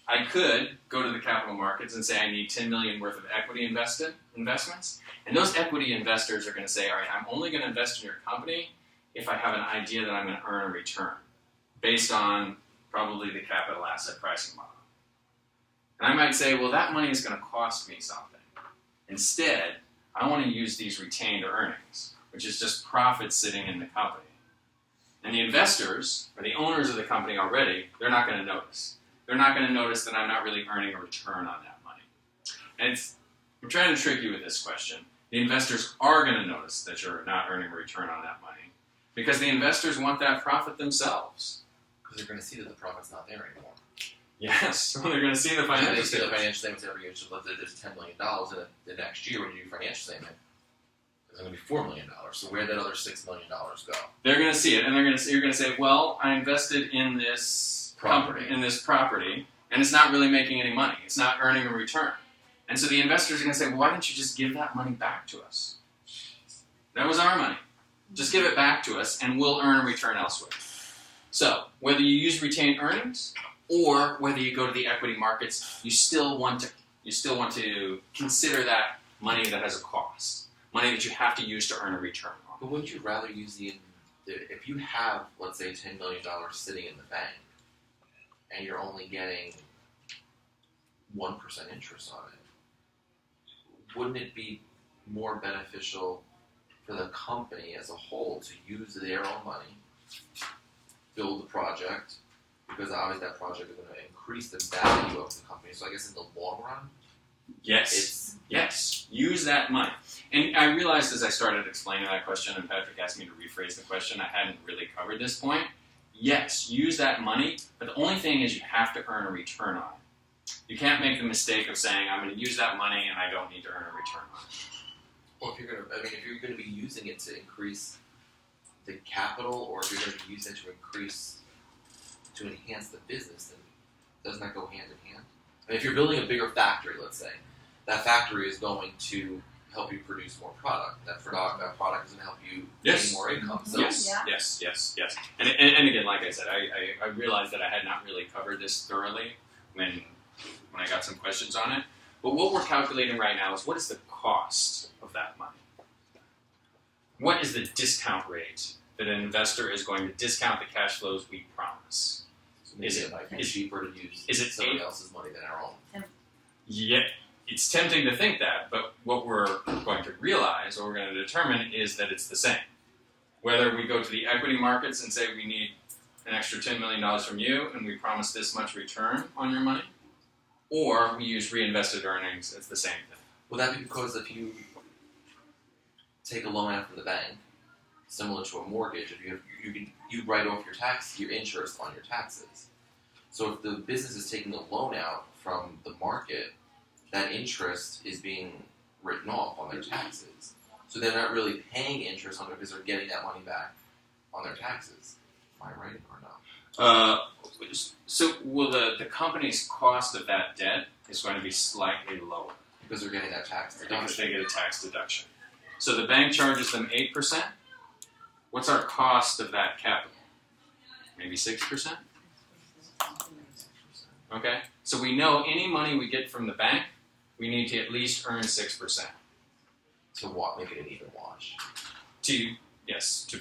I could go to the capital markets and say I need $10 million worth of equity investments, and those equity investors are going to say, all right, I'm only going to invest in your company if I have an idea that I'm going to earn a return based on probably the capital asset pricing model. And I might say, well, that money is going to cost me something. Instead, I want to use these retained earnings, which is just profit sitting in the company. And the investors, or the owners of the company already, they're not going to notice. They're not going to notice that I'm not really earning a return on that money. And I'm trying to trick you with this question. The investors are going to notice that you're not earning a return on that money because the investors want that profit themselves. Because they're going to see that the profit's not there anymore. Yes, so they're going to see the They financial see the statements. financial statements every year. So let's say there's $10 million in the next year when you do your financial statement. There's going to be $4 million. So where'd that other $6 million go? They're going to see it, and you're going to say, well, I invested in this Property. property, and it's not really making any money. It's not earning a return. And so the investors are going to say, well, why don't you just give that money back to us? That was our money. Just give it back to us, and we'll earn a return elsewhere. So whether you use retained earnings or whether you go to the equity markets, you still want to consider that money that has a cost, money that you have to use to earn a return on. But wouldn't you rather use if you have, let's say, $10 million sitting in the bank and you're only getting 1% interest on it, wouldn't it be more beneficial for the company as a whole to use their own money, build the project, because obviously that project is going to increase the value of the company. So I guess in the long run, Yes. Yes. Use that money. And I realized as I started explaining that question, and Patrick asked me to rephrase the question, I hadn't really covered this point. Yes, use that money, but the only thing is you have to earn a return on it. You can't make the mistake of saying, I'm going to use that money and I don't need to earn a return on it. well, if you're going to be using it to increase the capital, or if you're going to be using it to enhance the business, then doesn't that go hand in hand? I mean, if you're building a bigger factory, let's say, that factory is going to help you produce more product. That product is going to help you gain more income. So Yes, Yeah. yes. And again, like I said, I realized that I had not really covered this thoroughly when I got some questions on it. But what we're calculating right now is what is the cost of that money? What is the discount rate that an investor is going to discount the cash flows we promise? maybe Is it it- might be is- cheaper to use is it somebody eight- else's money than our own. Yeah, it's tempting to think that, but what we're going to realize, or we're going to determine, is that it's the same. Whether we go to the equity markets and say we need an extra $10 million from you and we promise this much return on your money, or we use reinvested earnings, it's the same thing. Will that be because if you take a loan out from the bank, similar to a mortgage, if you write off your interest on your taxes. So if the business is taking a loan out from the market, that interest is being written off on their taxes. So they're not really paying interest on it because they're getting that money back on their taxes. Am I right or not? So will the company's cost of that debt is going to be slightly lower Because they're getting that tax because deduction. they get a tax deduction. So the bank charges them 8%. What's our cost of that capital? Maybe 6%? Okay? So we know any money we get from the bank, we need to at least earn 6%. To make it an even wash. To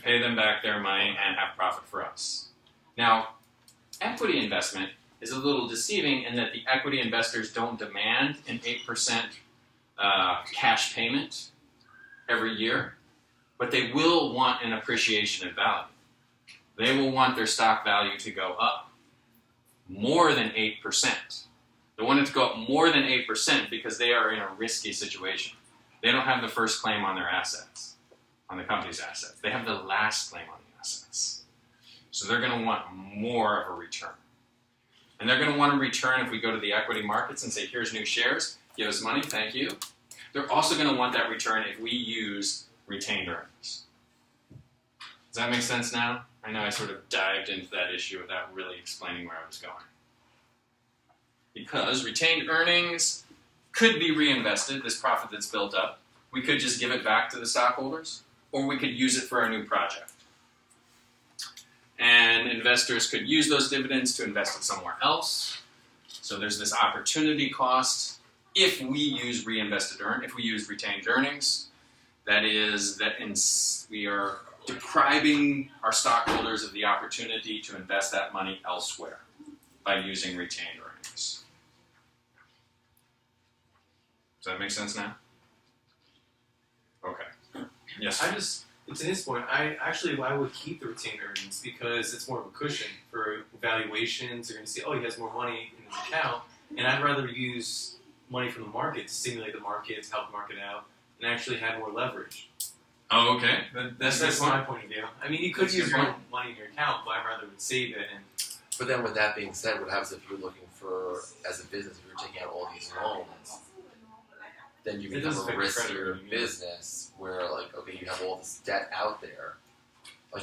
pay them back their money and have profit for us. Now, equity investment is a little deceiving in that the equity investors don't demand an 8% cash payment every year, but they will want an appreciation in value. They will want their stock value to go up more than 8%. They want it to go up more than 8% because they are in a risky situation. They don't have the first claim on their assets, on the company's assets. They have the last claim on the assets. So they're going to want more of a return. And they're going to want a return if we go to the equity markets and say, here's new shares, give us money, thank you. They're also going to want that return if we use retained earnings. Does that make sense now? I know I sort of dived into that issue without really explaining where I was going. Because retained earnings could be reinvested, this profit that's built up. We could just give it back to the stockholders, or we could use it for a new project. And investors could use those dividends to invest it somewhere else. So there's this opportunity cost if we use if we use retained earnings. That is, we are depriving our stockholders of the opportunity to invest that money elsewhere by using retained earnings. Does that make sense now? Okay. Yes. To his point, I would keep the retained earnings because it's more of a cushion for valuations. They're going to see, he has more money in his account, and I'd rather use money from the market to stimulate the market, to help the market out, and actually have more leverage. Oh, okay. That's my point of view. I mean, you could That's use your more money in your account, but I'd rather save it. And But then with that being said, what happens if you're looking for, as a business, if you're taking out all these loans, then you It become does a affect credit riskier rating, yeah. business where, you have all this debt out there.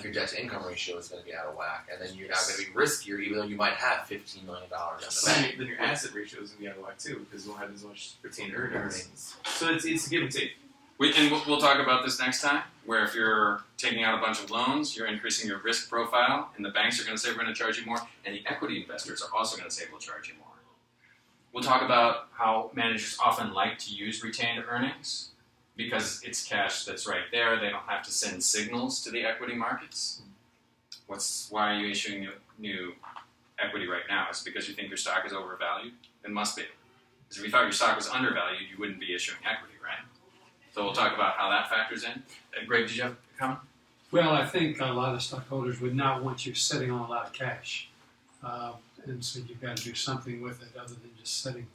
Your debt to income ratio is going to be out of whack, and then you're now going to be riskier, even though you might have $15 million in the bank. then your asset ratio is going to be out of whack too, because you won't have as much retained earnings. Earnings. So it's a give and take. We'll talk about this next time, where if you're taking out a bunch of loans, you're increasing your risk profile, and the banks are going to say we're going to charge you more, and the equity investors are also going to say we'll charge you more. We'll talk about how managers often like to use retained earnings because it's cash that's right there. They don't have to send signals to the equity markets. Why are you issuing new equity right now? Is it because you think your stock is overvalued? It must be. Because if you thought your stock was undervalued, you wouldn't be issuing equity, right? So we'll talk about how that factors in. Greg, did you have a comment? Well, I think a lot of stockholders would not want you sitting on a lot of cash. And so you've got to do something with it other than just sitting,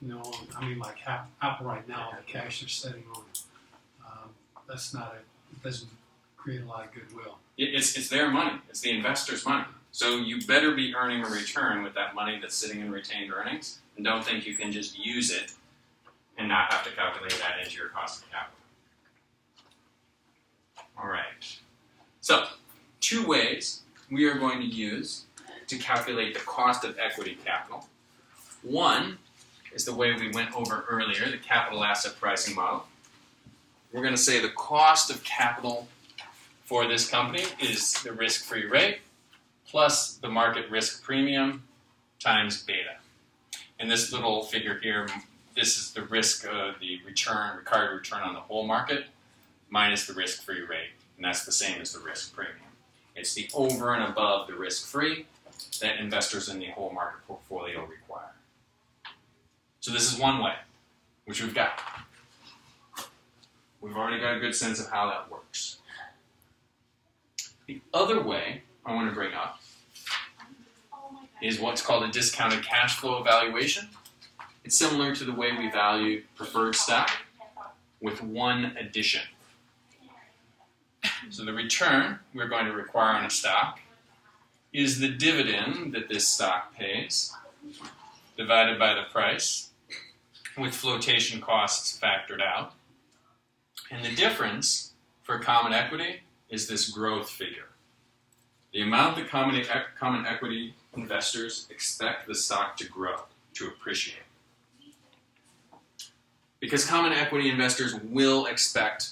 like Apple right now, the cash they're sitting on. It doesn't create a lot of goodwill. It's their money. It's the investor's money. So you better be earning a return with that money that's sitting in retained earnings, and don't think you can just use it and not have to calculate that into your cost of capital. All right. So, 2 ways we are going to use to calculate the cost of equity capital. One is the way we went over earlier, the capital asset pricing model. We're going to say the cost of capital for this company is the risk-free rate plus the market risk premium times beta. And this little figure here, this is the risk of the required return on the whole market minus the risk-free rate. And that's the same as the risk premium. It's the over and above the risk-free that investors in the whole market portfolio require. So this is one way, which we've got. We've already got a good sense of how that works. The other way I want to bring up is what's called a discounted cash flow evaluation. It's similar to the way we value preferred stock with one addition. So the return we're going to require on a stock is the dividend that this stock pays divided by the price with flotation costs factored out. And the difference for common equity is this growth figure. The amount that common equity investors expect the stock to grow, to appreciate. Because common equity investors will expect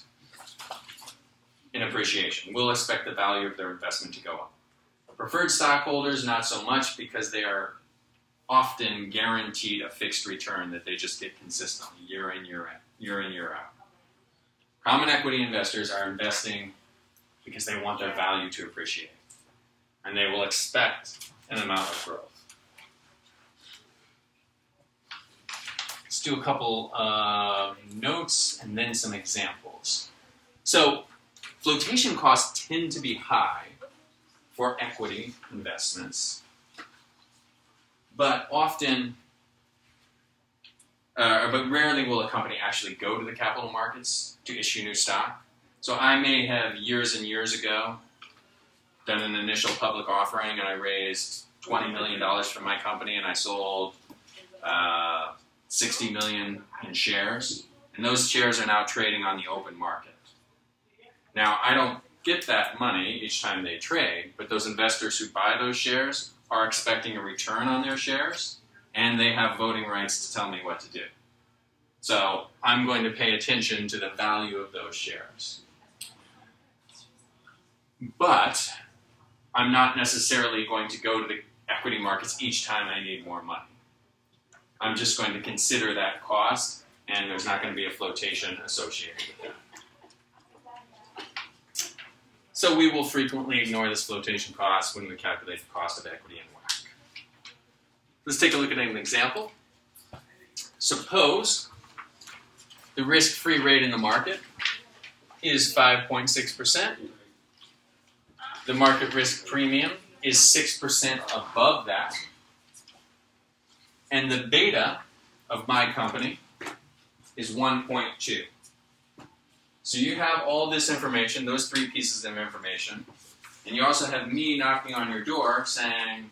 an appreciation, will expect the value of their investment to go up. Preferred stockholders, not so much, because they are often guaranteed a fixed return that they just get consistently year in, year out. Common equity investors are investing because they want their value to appreciate, and they will expect an amount of growth. Let's do a couple of notes and then some examples. So, flotation costs tend to be high for equity investments, but rarely will a company actually go to the capital markets to issue new stock. So I may have years and years ago done an initial public offering and I raised $20 million from my company and I sold 60 million in shares, and those shares are now trading on the open market. Now, I don't get that money each time they trade, but those investors who buy those shares are expecting a return on their shares, and they have voting rights to tell me what to do. So I'm going to pay attention to the value of those shares. But I'm not necessarily going to go to the equity markets each time I need more money. I'm just going to consider that cost, and there's not going to be a flotation associated with that. So we will frequently ignore this flotation cost when we calculate the cost of equity in WACC. Let's take a look at an example. Suppose the risk-free rate in the market is 5.6%. The market risk premium is 6% above that. And the beta of my company is 1.2. So you have all this information, those 3 pieces of information, and you also have me knocking on your door saying,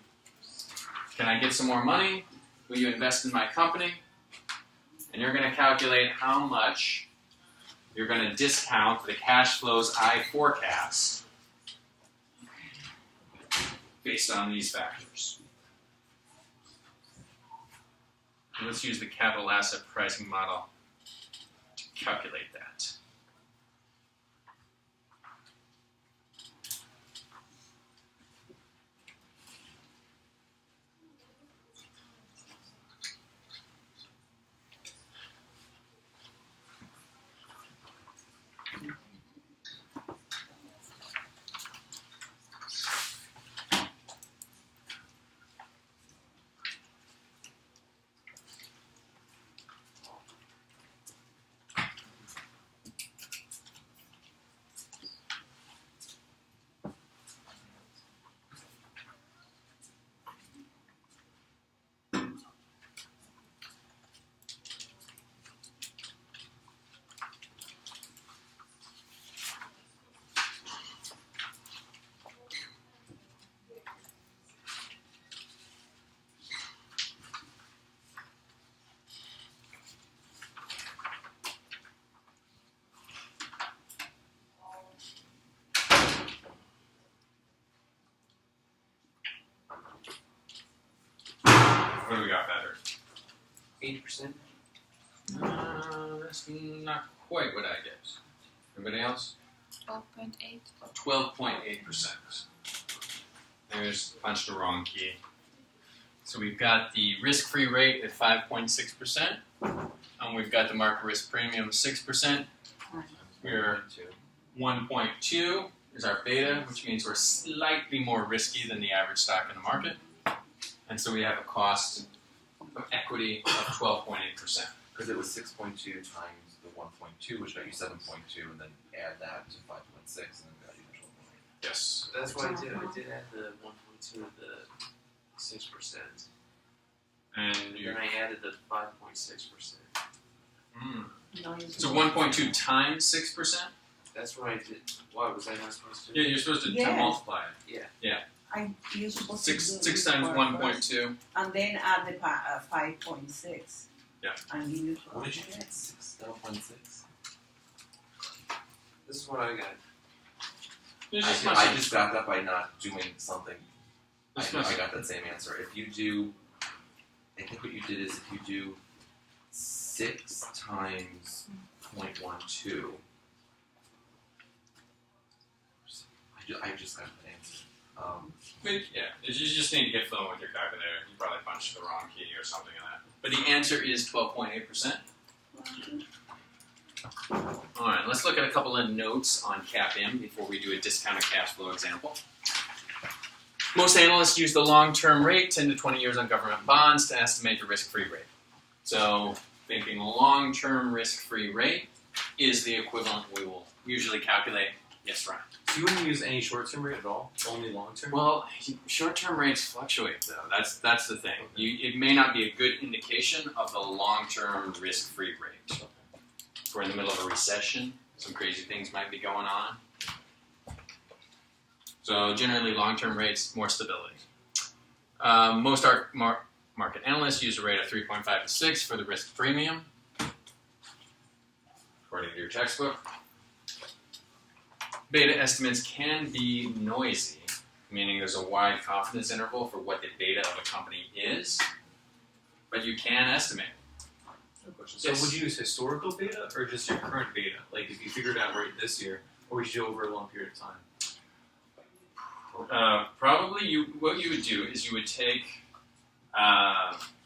can I get some more money? Will you invest in my company? And you're going to calculate how much you're going to discount the cash flows I forecast based on these factors. And let's use the capital asset pricing model to calculate that. What do we got better? 80%. That's not quite what I guessed. Everybody else? 12.8. 12.8%. There's punched the wrong key. So we've got the risk-free rate at 5.6%, and we've got the market risk premium 6%. We're 1.2 is our beta, which means we're slightly more risky than the average stock in the market. And so we have a cost of equity of 12.8%. Because it was 6.2 times the 1.2, which got you 7.2, and then add that to 5.6, and then got you 12.8. Yes. So that's what I did. I did add the 1.2 with the 6%. And you. Then I added the 5.6%. No, you So 1.2 times 6%? That's what I did. Why was I not supposed to? Yeah, you're supposed to Yes. multiply it. you're supposed Six to do six this times for 1.2. and then add the 5.6. Yeah. And you use What did you get? 12.6? This is what I got. There's just I much. just got that by not doing something. There's I much- got that same answer. If you do, I think what you did is if you do 6 times 0.12, I just got that answer. Yeah, you just need to get fluent with your calculator. You probably punched the wrong key or something in that. But the answer is 12.8%. All right, let's look at a couple of notes on CAPM before we do a discounted cash flow example. Most analysts use the long-term rate, 10 to 20 years on government bonds, to estimate the risk-free rate. So thinking long-term risk-free rate is the equivalent we will usually calculate. Yes, Ryan. So you wouldn't use any short-term rate at all? Only long-term? Well, short-term rates fluctuate, though. That's the thing. It may not be a good indication of the long-term risk-free rate. If we're in the middle of a recession, some crazy things might be going on. So generally, long-term rates, more stability. Most market analysts use a rate of 3.5 to 6 for the risk premium, according to your textbook. Beta estimates can be noisy, meaning there's a wide confidence interval for what the beta of a company is, but you can estimate. No question. So would you use historical beta or just your current beta? Like if you figured out right this year, or would you do over a long period of time? Probably what you would do is you would take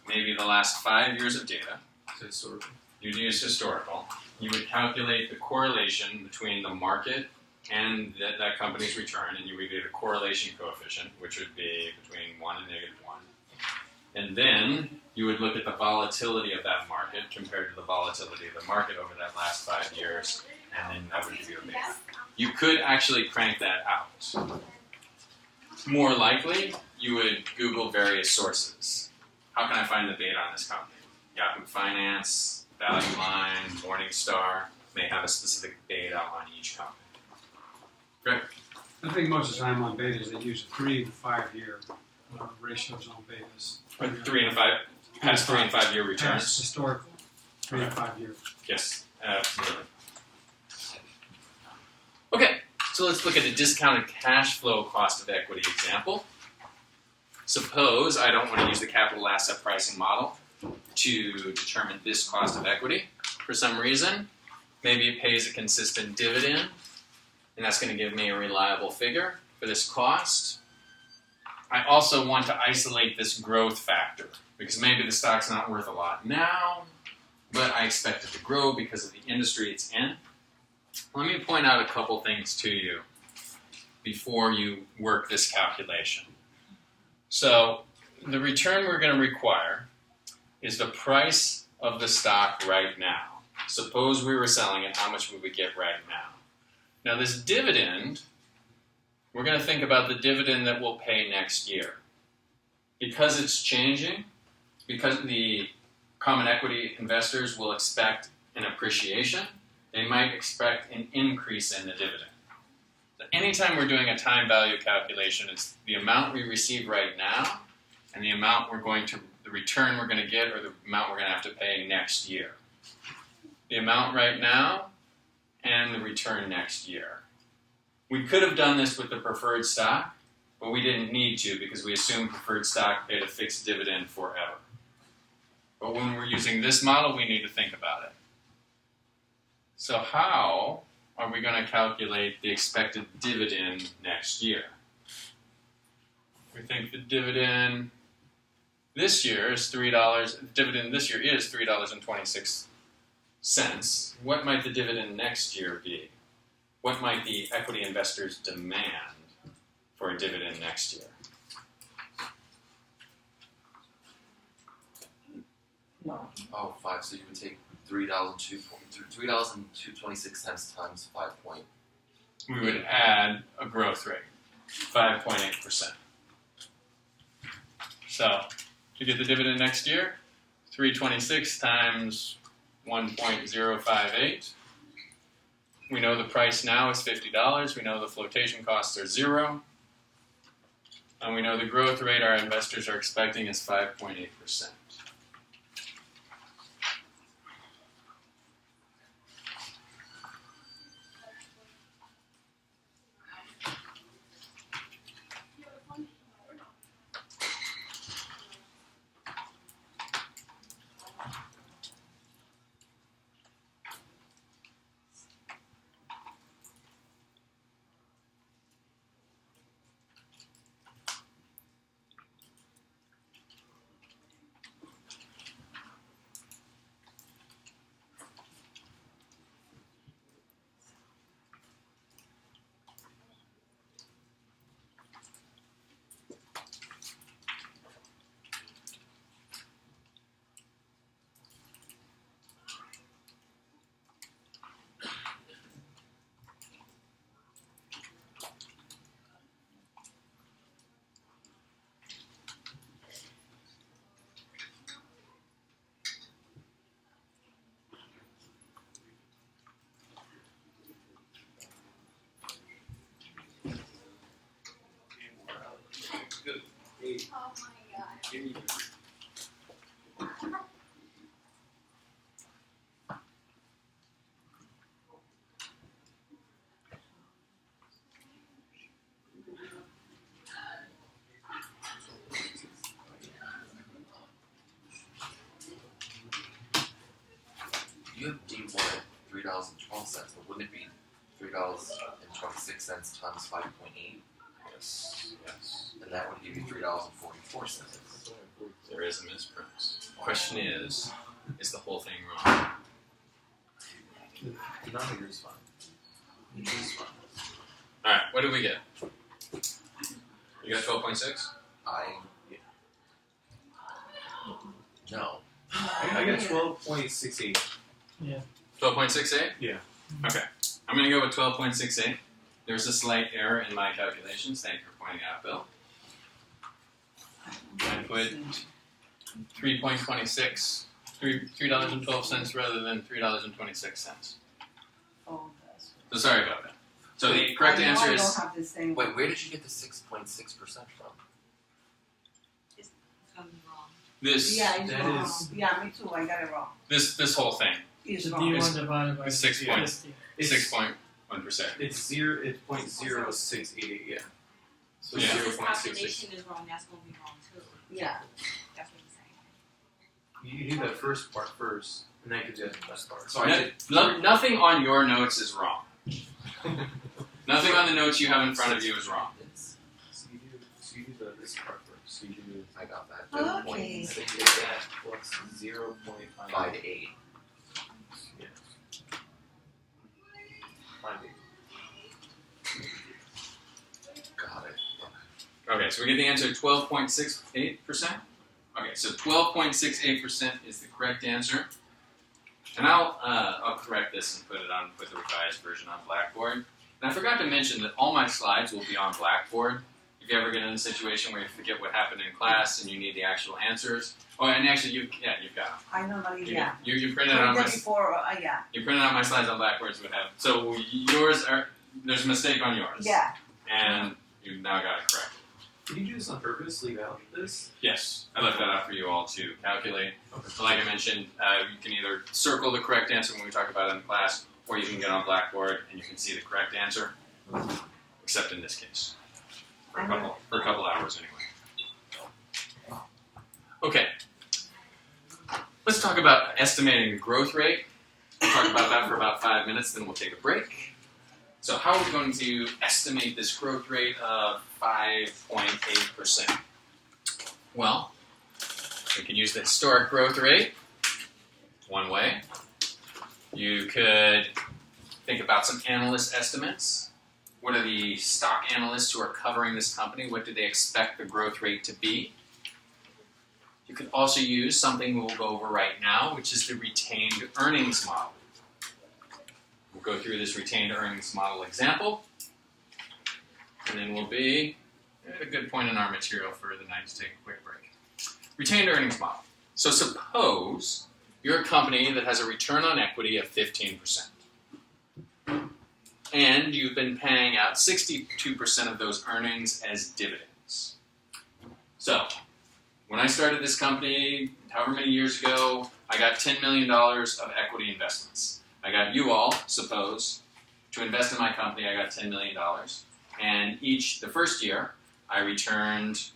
maybe the last 5 years of data. So historical. You'd use historical. You would calculate the correlation between the market and that company's return, and you would get a correlation coefficient, which would be between 1 and -1. And then you would look at the volatility of that market compared to the volatility of the market over that last 5 years, and then that would give you a beta. You could actually crank that out. More likely, you would Google various sources. How can I find the beta on this company? Yahoo Finance, Value Line, Morningstar may have a specific beta on each company. Great. I think most of the time on betas they use 3 and 5 year ratios on betas. Past 3 and 5 year Past returns. historical, 3 and 5 year. Yes, absolutely. Okay, so let's look at a discounted cash flow cost of equity example. Suppose I don't want to use the capital asset pricing model to determine this cost of equity for some reason. Maybe it pays a consistent dividend, and that's going to give me a reliable figure for this cost. I also want to isolate this growth factor, because maybe the stock's not worth a lot now, but I expect it to grow because of the industry it's in. Let me point out a couple things to you before you work this calculation. So the return we're going to require is the price of the stock right now. Suppose we were selling it, how much would we get right now? Now this dividend, we're going to think about the dividend that we'll pay next year. Because it's changing, because the common equity investors will expect an appreciation, they might expect an increase in the dividend. So anytime we're doing a time value calculation, it's the amount we receive right now and the amount the return we're going to get, or the amount we're going to have to pay next year. The amount right now and the return next year. We could have done this with the preferred stock, but we didn't need to because we assumed preferred stock paid a fixed dividend forever. But when we're using this model, we need to think about it. So how are we going to calculate the expected dividend next year? We think the dividend this year is $3. The dividend this year is $3.26. What might the dividend next year be? What might the equity investors demand for a dividend next year? No. Oh, 5. So you would take $3.26 times 5 point. We would add a growth rate, 5.8%. So to get the dividend next year, 326 times 1.058. We know the price now is $50. We know the flotation costs are 0. And we know the growth rate our investors are expecting is 5.8%. You have D1 at $3.12, but wouldn't it be $3.26 times 5.8? Yes. And that would give you $3.44. There is a misprint. Question is the whole thing wrong? The denominator is fine. It is fine. All right, what did we get? You got 12.6? No. I got 12.68. 12.68? Yeah. Okay. I'm going to go with 12.68. There's a slight error in my calculations. Thank you for pointing out, Bill. I put $3.26, $3.12 rather than $3.26. Oh, that's. So sorry about that. So the correct answer I is don't have the same. Wait, where did you get the 6.6% from? this Yeah, it's That wrong. is- Yeah, me too. I got it wrong. this whole thing, It's The wrong. D1 divided by is 6.1%. 60. It's 0.0688, yeah. So Yeah. This 0.66. calculation is wrong, that's gonna be wrong too. Yeah. That's what he's saying. You do that first part first, and that gives you the best part. So I did. nothing on your notes is wrong. Nothing on the notes you have in front of you is wrong. So you do this part first. So you do I got that. Okay. I think you get that plus 0.58. 5.8. Yeah. 5.8. Got it. Okay, so we get the answer 12.68%. Okay, so 12.68% is the correct answer. And I'll correct this and put the revised version on Blackboard. And I forgot to mention that all my slides will be on Blackboard. If you ever get in a situation where you forget what happened in class and you need the actual answers. Oh, and actually, you've got them. I know that. You, Yeah. you printed out my Before. Yeah. you printed out my slides on Blackboard, so what happened? So yours are there's a mistake on yours. Yeah. And you've now got it corrected. Did you do this on purpose? Leave out this? Yes, I left that out for you all to calculate. So like I mentioned, you can either circle the correct answer when we talk about it in class, or you can get on Blackboard and you can see the correct answer, except in this case. For a couple hours anyway. Okay. let's talk about estimating the growth rate. We'll talk about that for about 5 minutes, then we'll take a break. So how are we going to estimate this growth rate of 5.8%? Well, we could use the historic growth rate one way. You could think about some analyst estimates. What are the stock analysts who are covering this company? What do they expect the growth rate to be? You could also use something we'll go over right now, which is the retained earnings model. We'll go through this retained earnings model example, and then we'll be at a good point in our material for the night to take a quick break. Retained earnings model. So suppose you're a company that has a return on equity of 15%. And you've been paying out 62% of those earnings as dividends. So, when I started this company, however many years ago, I got $10 million of equity investments. I got you all, suppose, to invest in my company, I got $10 million. And the first year, I returned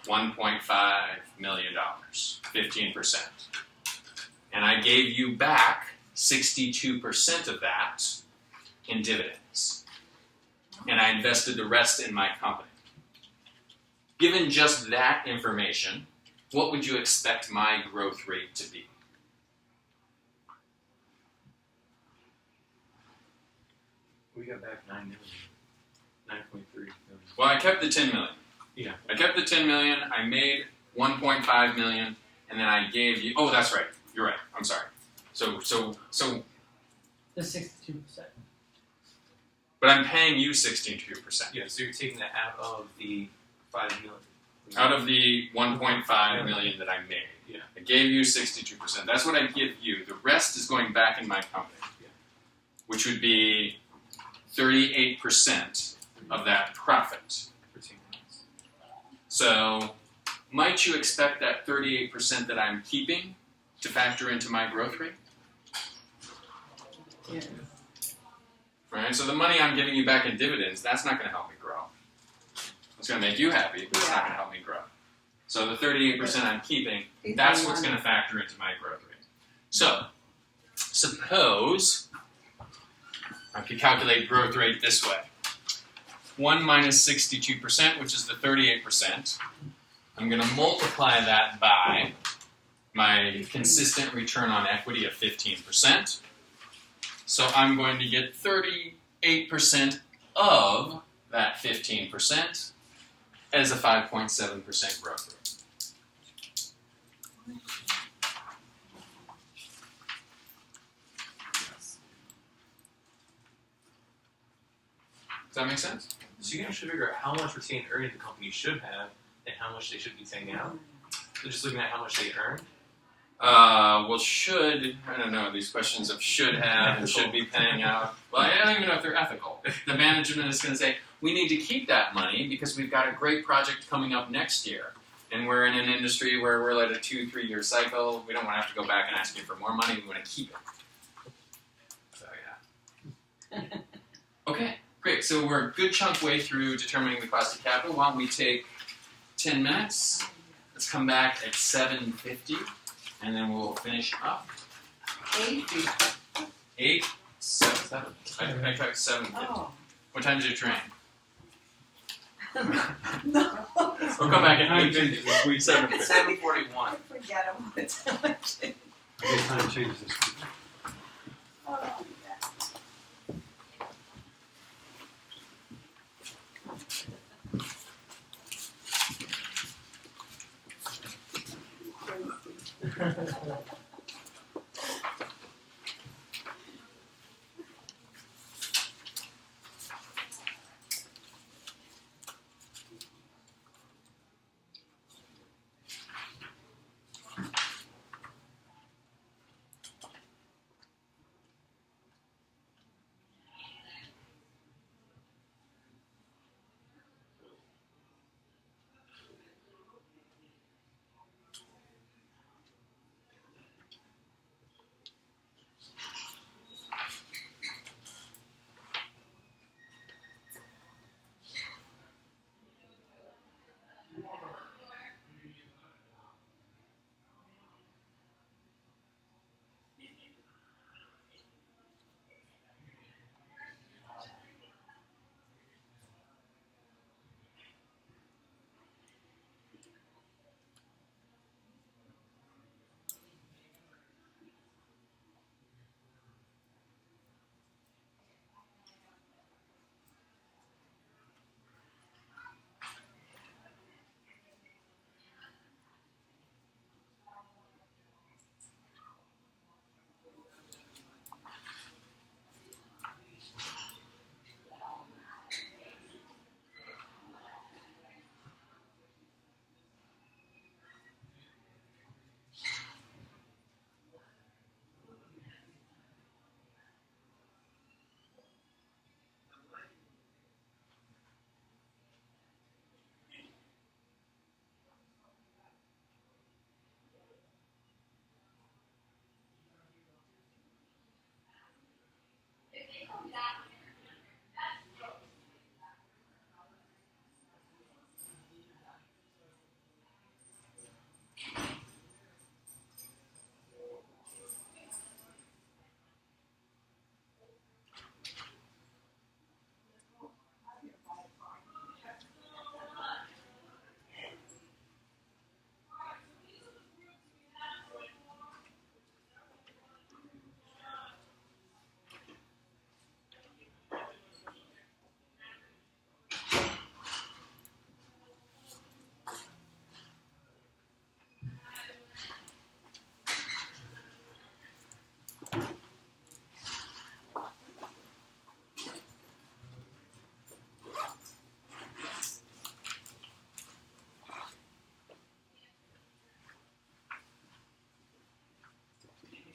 $1.5 million, 15%. And I gave you back 62% of that in dividends. And I invested the rest in my company. Given just that information, what would you expect my growth rate to be? We got back 9 million. 9.3 million. Well, I kept the 10 million. Yeah. I kept the 10 million, I made 1.5 million, and then I gave you, oh, that's right, you're right, I'm sorry. So, The 62%. but I'm paying you 62%. Yeah, so you're taking that out of the 5 million. Out of the 1.5 million that I made. Yeah. I gave you 62%. That's what I give you. The rest is going back in my company, which would be 38% of that profit. For 2 months. So, might you expect that 38% that I'm keeping to factor into my growth rate? Yeah. Right? So the money I'm giving you back in dividends, that's not going to help me grow. It's going to make you happy, but it's not going to help me grow. So the 38% I'm keeping, that's what's going to factor into my growth rate. So, suppose I could calculate growth rate this way. 1 minus 62%, which is the 38%. I'm going to multiply that by my consistent return on equity of 15%. So I'm going to get 38% of that 15% as a 5.7% growth rate. Does that make sense? So you can actually figure out how much retained earnings the company should have and how much they should be paying out. So just looking at how much they earn. Well, should, I don't know, these questions of should have and should be paying out. Well, I don't even know if they're ethical. The management is going to say, we need to keep that money because we've got a great project coming up next year. And we're in an industry where we're at a 2-3 year cycle. We don't want to have to go back and ask you for more money. We want to keep it. So, yeah. Okay, great. So we're a good chunk way through determining the cost of capital. Why don't we take 10 minutes? Let's come back at 7:50. And then we'll finish up. 8, 7. I tried 7:50. Oh. What time's your train? No. We'll come back at 8:50. 7:50. 7:41. Forget about it. I guess time changes this week. Oh,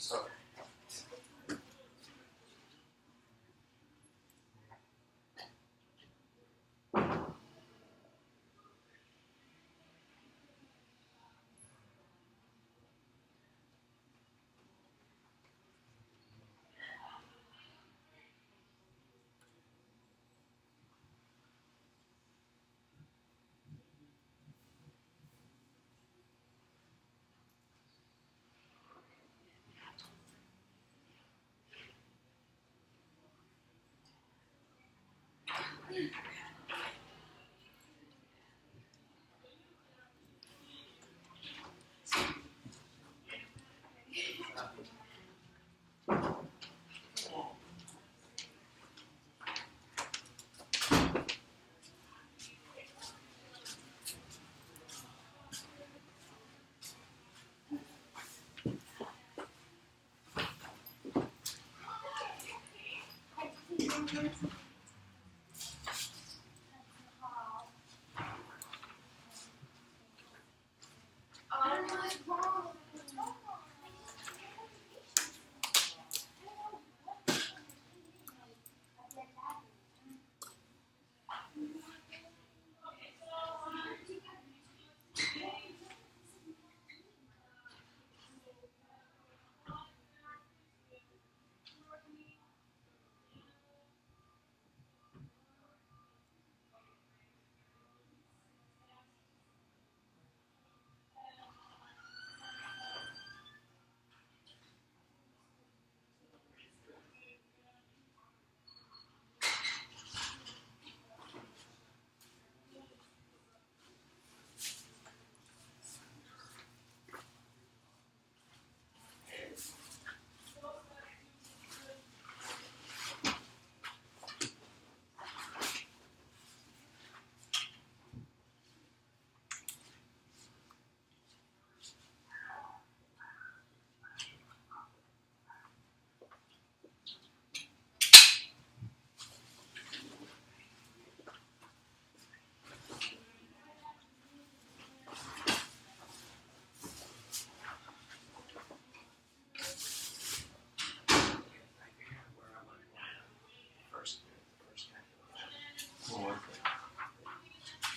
So,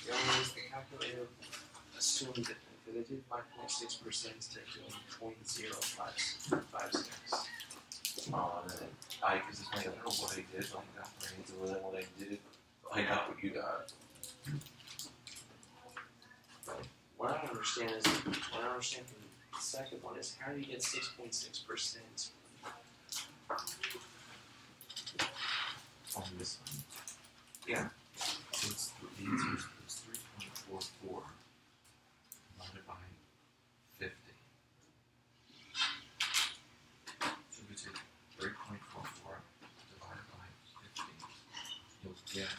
the only is the calculator assumed that if they did 5.6%, they're doing 0.0556. Oh, and then because it's like, I don't know what I did, like that brains, and then when I did it, I got what you got. What I don't understand is, what I don't understand from the second one is, how do you get 6.6%? On this one. Yeah. So the answer is 3.44 divided by 50. So we take 3.44 divided by 50. You'll get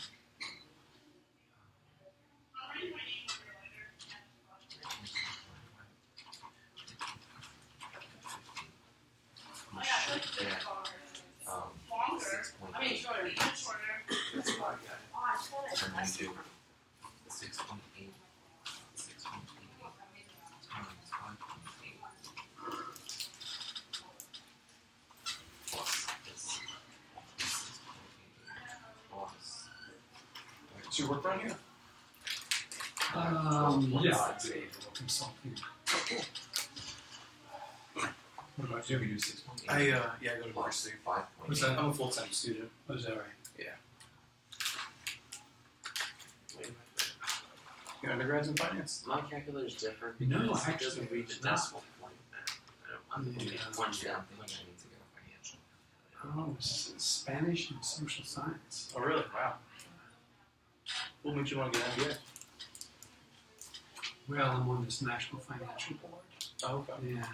That's what I got. and then do 6.8 times 5.8 plus this 6.8 plus. What's your work around here? Yeah, I'd say consulting. What about you? We do 6.8. I go to university. 5.8. What's that? I'm a full-time student. Oh, is that right? You undergrads in finance. My calculator's different No, because it actually, doesn't read the it's not. decimal point. I'm Yeah. one Yeah, down. I'm thinking I need to get a financial. Oh, Spanish and social science. Oh, really? Wow. What made you want to get an MBA? Well, I'm on this National Financial Board, Oh, okay. and I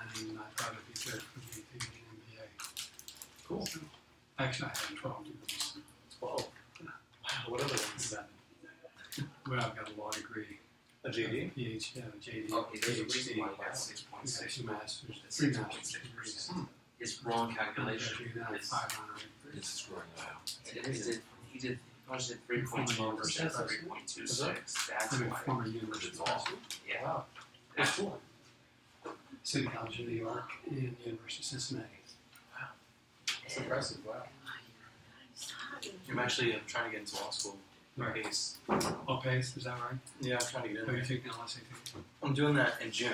thought it'd be good for me to get an MBA. Cool. So, actually, I have 12 degrees. 12. Wow, what other ones? Well, I've got a law degree, A JD? PhD, JD, Okay, there's a reason why I PhD, got I 6.6. got 2 masters, 3 master's degrees. It's wrong calculation. That's It's, 500. It's screwing out. he did punched it 3.12 versus 3.26. That's I'm a why. former university It's all. president, Wow. Yeah. That's cool. City College of New York, and University of Cincinnati. It's impressive. Wow. I'm actually trying to get into law school. Right. Pace. Oh, PACE, is that right? Yeah, I'm trying to get in Have you there. taken LSAT? I'm doing that in June.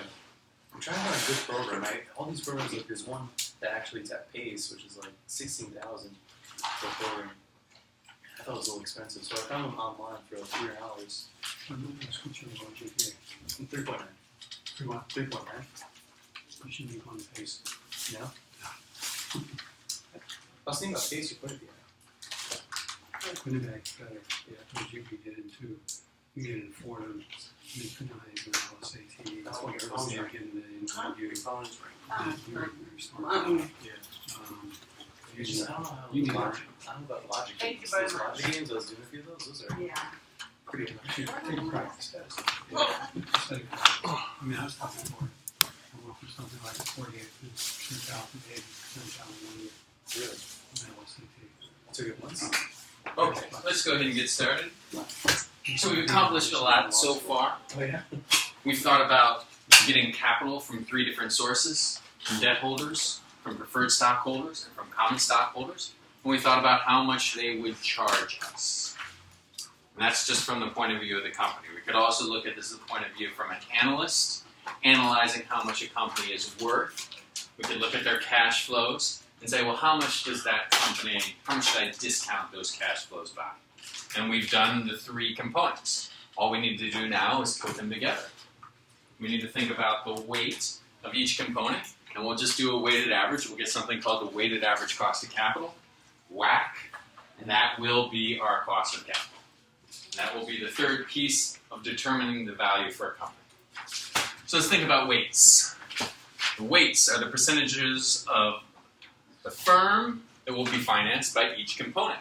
I'm trying to find a good program. All these programs, like there's one that actually is at Pace, which is like $16,000 for a program. I thought it was a little expensive, so I found them online for like $300. What should you go GPA? 3.9. 3.1. 3.9. You should be going to PACE. No. I was thinking about Pace. You put it Winnipeg, better. Yeah, what you could get into. You get in Fordham, you could not even LSAT. That's what your Once phone's you ring. get in the interview, Phone's you're smart. Mom. You It's just, I don't know how You need logic. I don't know about logic Thank games. you very Those much. logic games, I was doing a few of those. Those are Yeah. pretty should take a practice test. I mean, I was talking for it. I went from something like 48,000 to 10,000 1 year. really. on LSAT. Took it once. Okay, let's go ahead and get started. So we've accomplished a lot so far. Oh yeah. We've thought about getting capital from 3 different sources: from debt holders, from preferred stockholders, and from common stockholders. And we thought about how much they would charge us. And that's just from the point of view of the company. We could also look at this as a point of view from an analyst, analyzing how much a company is worth. We could look at their cash flows and say, well, how much should I discount those cash flows by? And we've done the 3 components. All we need to do now is put them together. We need to think about the weight of each component, and we'll just do a weighted average. We'll get something called the weighted average cost of capital, WACC, and that will be our cost of capital. And that will be the 3rd piece of determining the value for a company. So let's think about weights. The weights are the percentages of the firm that will be financed by each component.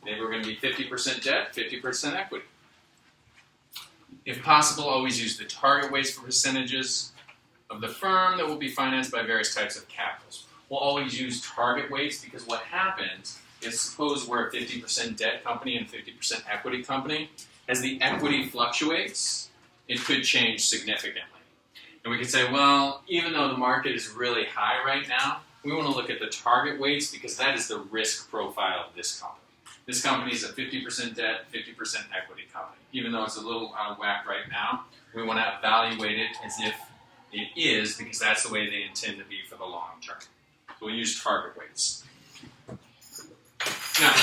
Maybe we're going to be 50% debt, 50% equity. If possible, always use the target weights for percentages of the firm that will be financed by various types of capitals. We'll always use target weights because what happens is, suppose we're a 50% debt company and 50% equity company. As the equity fluctuates, it could change significantly. And we could say, well, even though the market is really high right now, we want to look at the target weights because that is the risk profile of this company. This company is a 50% debt, 50% equity company. Even though it's a little out of whack right now, we want to evaluate it as if it is because that's the way they intend to be for the long term. So we'll use target weights. Now,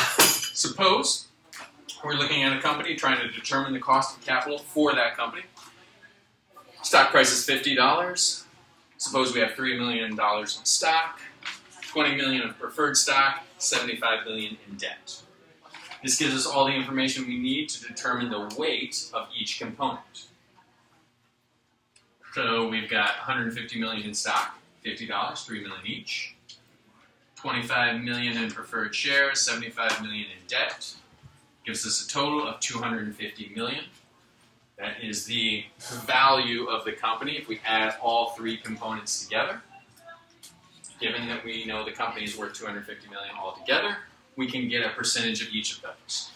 suppose we're looking at a company trying to determine the cost of capital for that company. Stock price is $50. Suppose we have $3 million in stock, $20 million of preferred stock, $75 million in debt. This gives us all the information we need to determine the weight of each component. So we've got $150 million in stock, $50, $3 million each. $25 million in preferred shares, $75 million in debt. Gives us a total of $250 million. That is the value of the company if we add all 3 components together. Given that we know the company is worth $250 million altogether, we can get a percentage of each of those.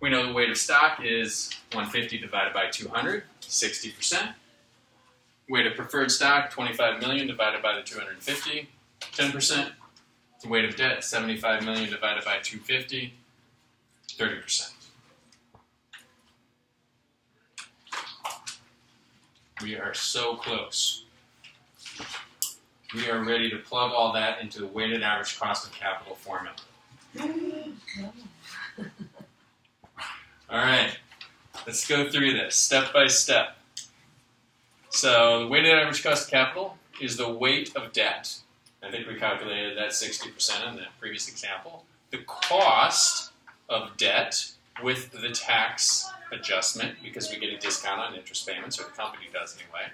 We know the weight of stock is 150 divided by 200, 60%. Weight of preferred stock, 25 million divided by the 250, 10%. The weight of debt, 75 million divided by 250, 30%. We are so close. We are ready to plug all that into the weighted average cost of capital formula. All right, let's go through this step by step. So the weighted average cost of capital is the weight of debt. I think we calculated that 60% in the previous example. The cost of debt with the tax adjustment, because we get a discount on interest payments, or the company does anyway,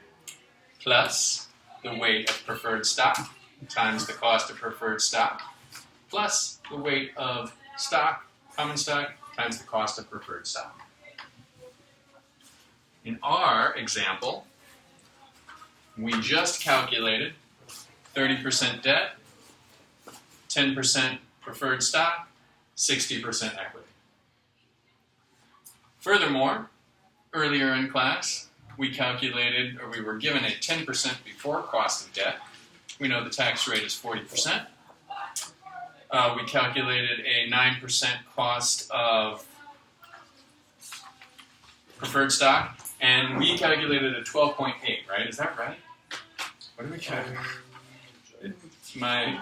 plus the weight of preferred stock times the cost of preferred stock, plus the weight of stock, common stock, times the cost of preferred stock. In our example, we just calculated 30% debt, 10% preferred stock, 60% equity. Furthermore, earlier in class, we calculated, or we were given a 10% before cost of debt. We know the tax rate is 40%. we calculated a 9% cost of preferred stock, and we calculated a 12.8, right? Is that right? What did we calculate? My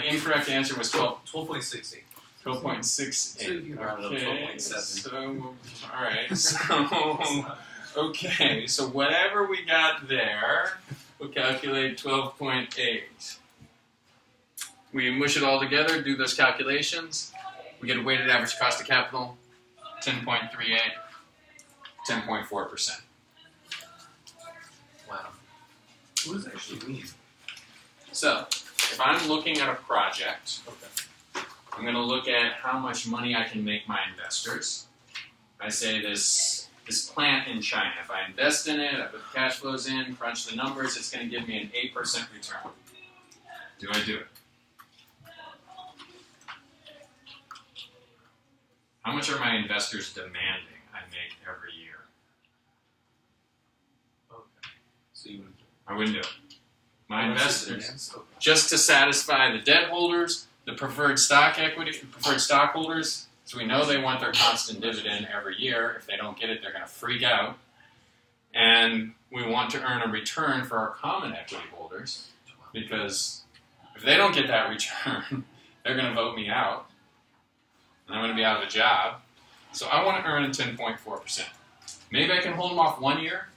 incorrect answer was 12.68. 12.68. you rounded up Okay, 12.7. so, alright, so, okay, so whatever we got there, we'll calculate 12.8. We mush it all together, do those calculations, we get a weighted average cost of capital, 10.38, 10.4%. Wow. What does that actually mean? So, if I'm looking at a project, Okay. I'm going to look at how much money I can make my investors. I say this plant in China, if I invest in it, I put the cash flows in, crunch the numbers, it's going to give me an 8% return. Do I do it? How much are my investors demanding I make every year? Okay. So you would. I wouldn't do it. My investors, Okay. just to satisfy the debt holders, the preferred stockholders, so we know they want their constant dividend every year. If they don't get it, they're going to freak out. And we want to earn a return for our common equity holders, because if they don't get that return, they're going to vote me out, and I'm going to be out of a job. So I want to earn 10.4%. Maybe I can hold them off 1 year,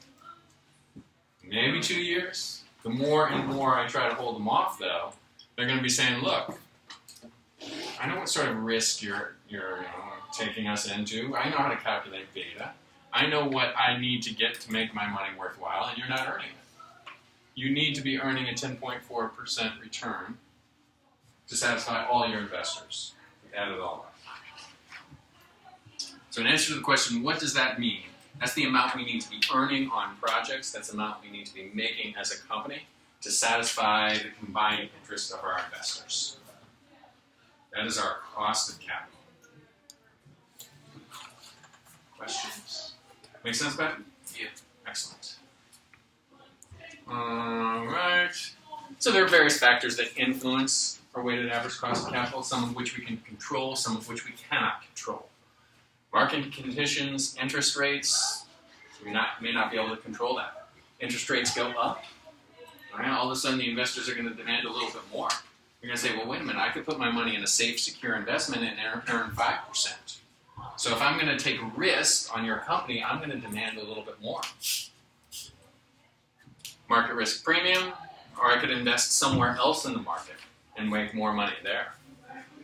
maybe 2 years. The more and more I try to hold them off, though, they're going to be saying, look, I know what sort of risk you're taking us into. I know how to calculate beta. I know what I need to get to make my money worthwhile, and you're not earning it. You need to be earning a 10.4% return to satisfy all your investors. Add it all up. So in answer to the question, what does that mean? That's the amount we need to be earning on projects. That's the amount we need to be making as a company to satisfy the combined interest of our investors. That is our cost of capital. Questions? Make sense, Ben? Yeah. Excellent. All right. So there are various factors that influence our weighted average cost of capital, some of which we can control, some of which we cannot control. Market conditions, interest rates, we may not be able to control that. Interest rates go up, right? All of a sudden the investors are going to demand a little bit more. You're going to say, well, wait a minute, I could put my money in a safe, secure investment and earn 5%. So if I'm going to take a risk on your company, I'm going to demand a little bit more. Market risk premium, or I could invest somewhere else in the market and make more money there.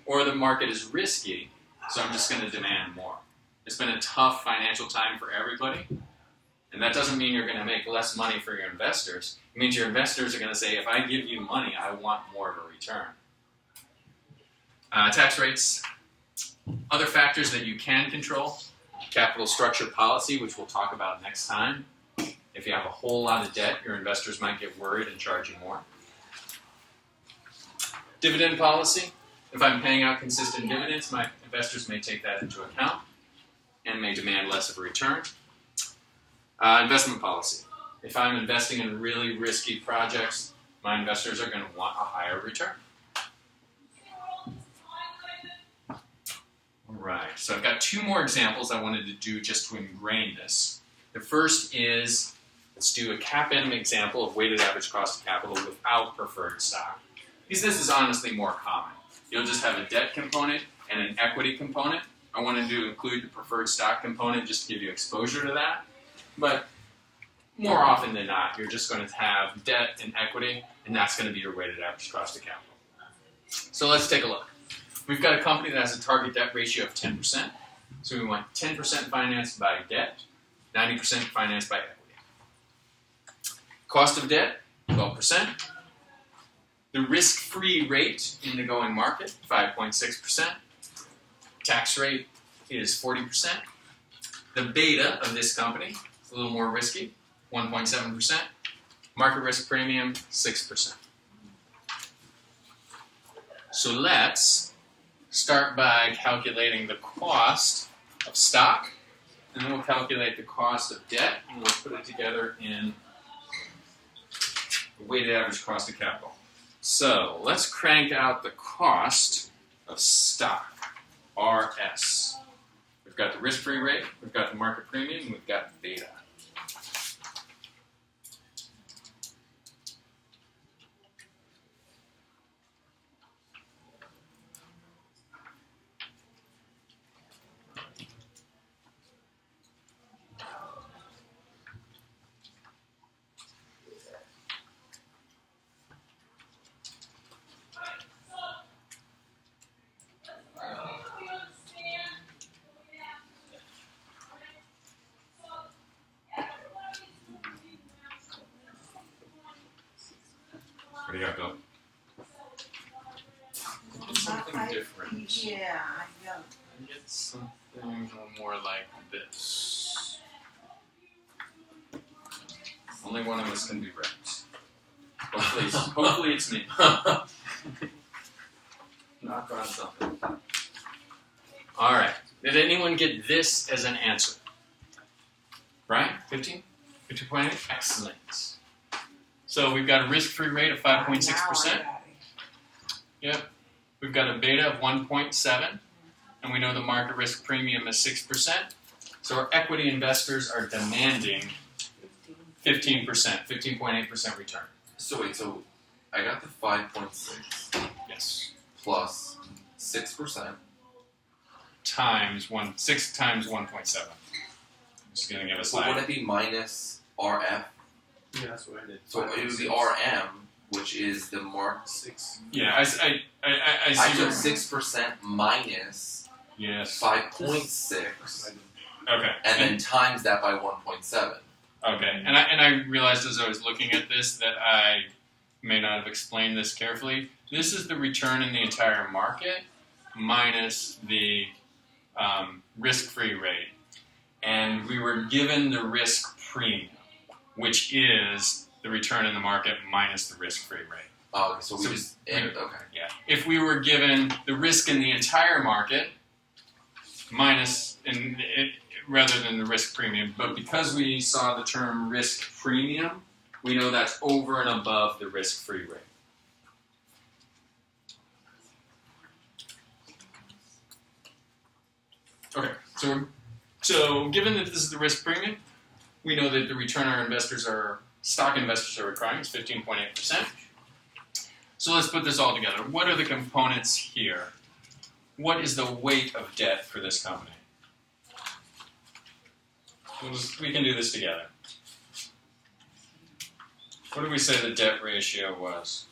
Or the market is risky, so I'm just going to demand more. It's been a tough financial time for everybody, and that doesn't mean you're going to make less money for your investors. It means your investors are going to say, if I give you money, I want more of a return. Tax rates, other factors that you can control, capital structure policy, which we'll talk about next time. If you have a whole lot of debt, your investors might get worried and charge you more. Dividend policy, if I'm paying out consistent dividends, my investors may take that into account and may demand less of a return. Investment policy. If I'm investing in really risky projects, my investors are going to want a higher return. All right, so I've got two more examples I wanted to do just to ingrain this. The first is, let's do a CAPM example of weighted average cost of capital without preferred stock. Because this is honestly more common. You'll just have a debt component and an equity component. I wanted to include the preferred stock component just to give you exposure to that. But more often than not, you're just going to have debt and equity, and that's going to be your weighted average cost of capital. So let's take a look. We've got a company that has a target debt ratio of 10%. So we want 10% financed by debt, 90% financed by equity. Cost of debt, 12%. The risk-free rate in the going market, 5.6%. Tax rate is 40%. The beta of this company is a little more risky, 1.7%. Market risk premium, 6%. So let's start by calculating the cost of stock, and then we'll calculate the cost of debt, and we'll put it together in the weighted average cost of capital. So let's crank out the cost of stock, RS. We've got the risk-free rate, we've got the market premium, and we've got beta. What do you got, Bill? Something different. Yeah, I know. Get something more like this. Only one of us can be right. Hopefully it's me. Knock on something. All right. Did anyone get this as an answer? Right? 15? 15.8? Excellent. So we've got a risk-free rate of 5.6%. Yep. We've got a beta of 1.7, and we know the market risk premium is 6%. So our equity investors are demanding 15%, 15.8% return. So wait, so I got the 5.6 Yes. plus 6%. Times 6 times 1.7. I'm just going to give a So slide. wouldn't it be minus RF? Yeah, that's what I did. So it would be RM, which is the mark. 6. Yeah, I see. I took your- 6% minus Yes. 5.6, Okay. and then times that by 1.7. Okay, and I realized as I was looking at this that I may not have explained this carefully. This is the return in the entire market minus the risk-free rate, and we were given the risk premium, which is the return in the market minus the risk-free rate. Oh, okay, so we So- just okay. Yeah. If we were given the risk in the entire market minus rather than the risk premium, but because we saw the term risk premium, we know that's over and above the risk-free rate. Okay, so given that this is the risk premium, we know that the return our stock investors are requiring is 15.8%. So let's put this all together. What are the components here? What is the weight of debt for this company? We can do this together. What did we say the debt ratio was?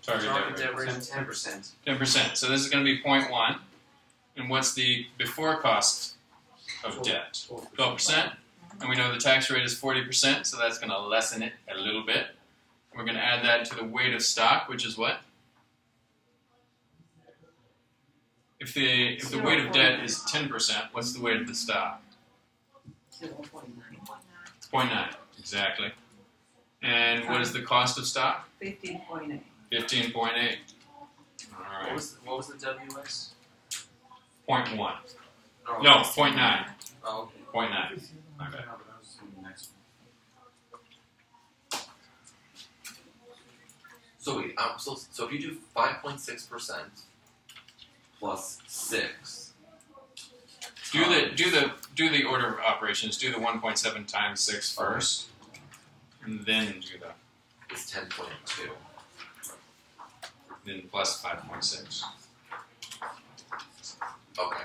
Target debt ratio. 10%. 10%. So this is going to be 0.1. And what's the before cost of debt? 12%. And we know the tax rate is 40%, so that's going to lessen it a little bit. We're going to add that to the weight of stock, which is what? If the weight of debt is 10%, what's the weight of the stock? 0.9. 0.9, exactly. And what is the cost of stock? 15.8. 15.8. All What right. was the WS? 0.1. Oh, No, 0.9. Oh, okay. 0.9. My bad. So wait, so if you do 5.6% plus 6, Do the order of operations. Do the 1.7 times 6 first, and then do the is 10.2. then plus 5.6. Okay.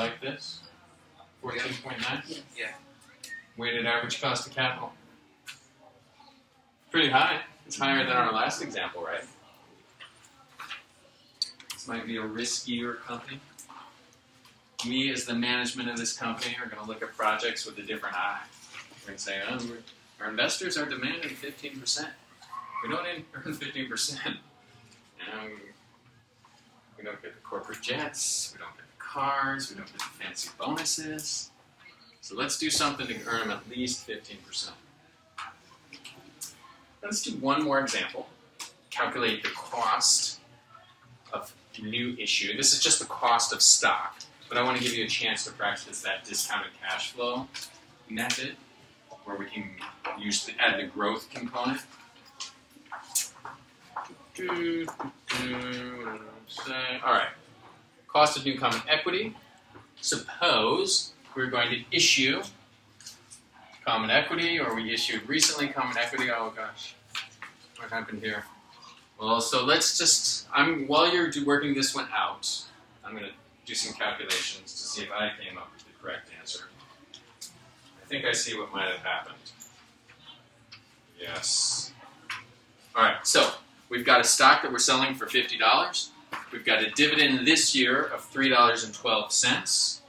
like this? 14.9? Yes. Yeah. Weighted average cost of capital. Pretty high. It's higher than our last example, right? This might be a riskier company. We, as the management of this company, are going to look at projects with a different eye. We're going to say, oh, our investors are demanding 15%. We don't earn 15%. We don't get the corporate jets. We don't get the cars. We don't get the fancy bonuses. So let's do something to earn them at least 15%. Let's do one more example. Calculate the cost of new issue. This is just the cost of stock, but I want to give you a chance to practice that discounted cash flow method, where we can add the growth component. All right. Cost of new common equity. Suppose we're going to issue common equity, or we issued recently common equity. Oh gosh, what happened here? Well, so let's just, while you're working this one out, I'm going to do some calculations to see if I came up with the correct answer. I think I see what might have happened. Yes. All right, so we've got a stock that we're selling for $50. We've got a dividend this year of $3.12.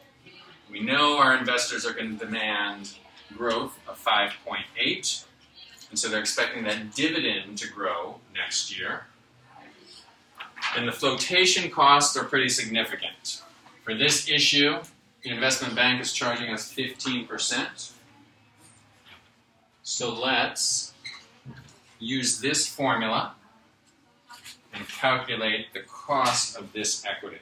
We know our investors are going to demand growth of 5.8, and so they're expecting that dividend to grow next year. And the flotation costs are pretty significant. For this issue, the investment bank is charging us 15%. So let's use this formula and calculate the cost of this equity.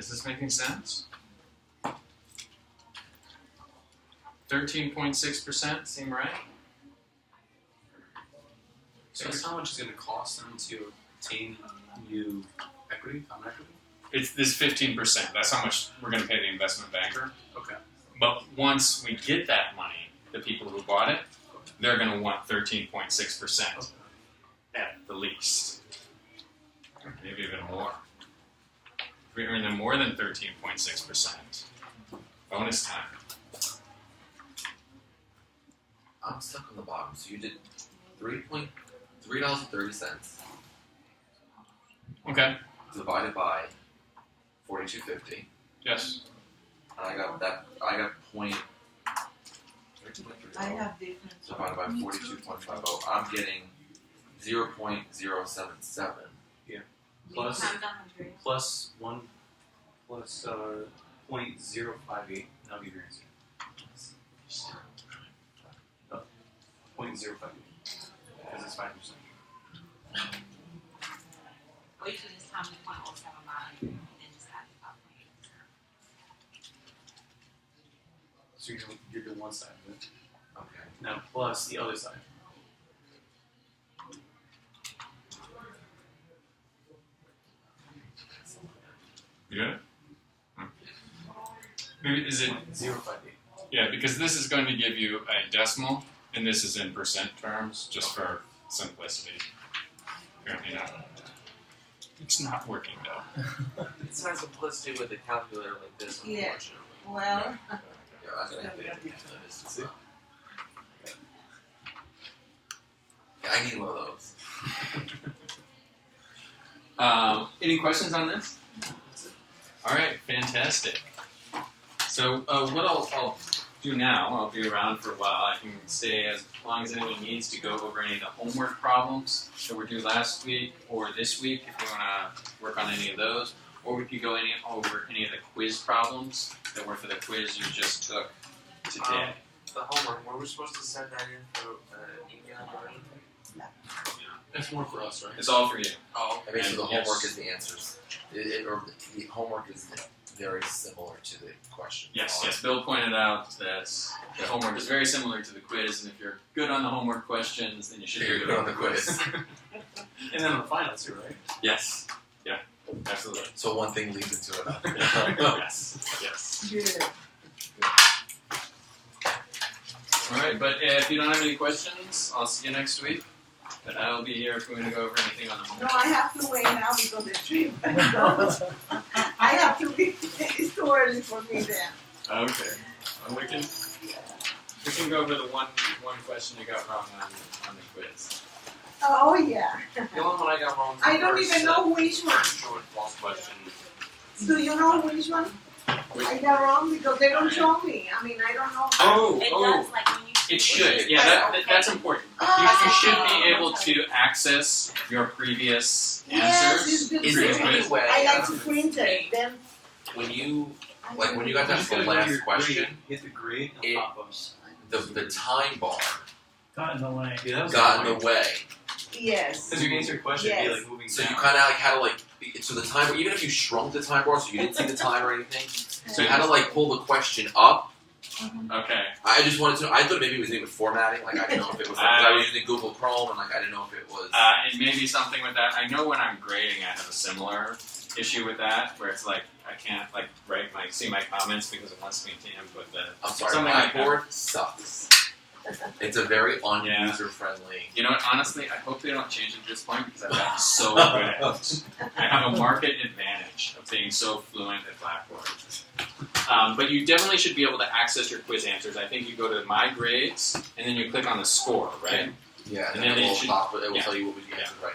Is this making sense? 13.6% seem right? So that's how much it's going to cost them to obtain new equity, common equity? It's this 15%. That's how much we're going to pay the investment banker. Okay. But once we get that money, the people who bought it, they're going to want 13.6% at the least. Maybe even more. If we earn them more than 13.6%, bonus time. I'm stuck on the bottom. So you did $3.30 Okay. divided by 42.50. Yes. And I got that. I got point. I have different. Divided by 42.50. I'm getting 0.077. Plus- Times 100. Plus 1 plus 0.058. That'll give your answer. 0.058. Because it's 5%. Or you could just time the 0.079 and then just add the 5.8. So you're doing one side of it. Okay. Now plus the other side. You got it? Maybe is it? 0.58. Yeah, because this is going to give you a decimal, and this is in percent terms, just for simplicity. Apparently not. It's not working though. It's not simplicity with a calculator like this, Yeah. unfortunately. Well, Yeah, I'm gonna have to get this to see. Yeah, I need one of those. Any questions on this? All right, fantastic. So what I'll do now, I'll be around for a while. I can stay as long as anyone needs to go over any of the homework problems that were due last week or this week if you want to work on any of those. Or we could go over any of the quiz problems that were for the quiz you just took today. The homework, were we supposed to send that in for email or anything? That's more for us, right? It's all for you. Oh, I mean, so the And homework yes. is the answers. Or the homework is very similar to the question. Yes. Bill pointed out that the homework is very similar to the quiz, and if you're good on the homework questions, then you should be You're good on the quiz. And then on the final too, right? Yes. Yeah. Absolutely. So one thing leads into another. Yes. good. All right, but if you don't have any questions, I'll see you next week. But I'll be here if we're going to go over anything on the No, homework. I have to wait now because the trip. I have to be. It's too early for me then. Okay. Well, we can go over the one question you got wrong on the quiz. Oh yeah. the only one I got wrong. I don't even know which one. True and false question. Do you know which one I got wrong? Because they don't show me. I mean, I don't know. It does, like when you. It should. Yeah, that's important. You should be able to access your previous Yes, answers. it's good. Is through there the any quiz. way, I like to print it. Then. when you I like when you got You that just the gotta go to last your question, grade, hit the grade, and It- pop ups. the time bar Got in the way. Yeah, that was got in the way. Yes. Because you answer a question, it'd be Yes. like moving So down. you kind of like had to like so the timer, even if you shrunk the time bar so you didn't see the time or anything, so you had to like pull the question up. Okay. I just wanted to know. I thought maybe it was even formatting. Like I didn't know if it was. Like, 'cause I was using Google Chrome, and like I didn't know if it was. It may be something with that. I know when I'm grading, I have a similar issue with that, where it's like I can't like write see my comments because it wants me to input the. I'm sorry, something like that. Blackboard sucks. It's a very user friendly. You know what? Honestly, I hope they don't change it at this point because I've gotten so good at it. I have a market advantage of being so fluent at Blackboard. But you definitely should be able to access your quiz answers. I think you go to My Grades and then you click on the score, right? Yeah, And and then then it it will should- pop. It will yeah. tell you what was you answered right.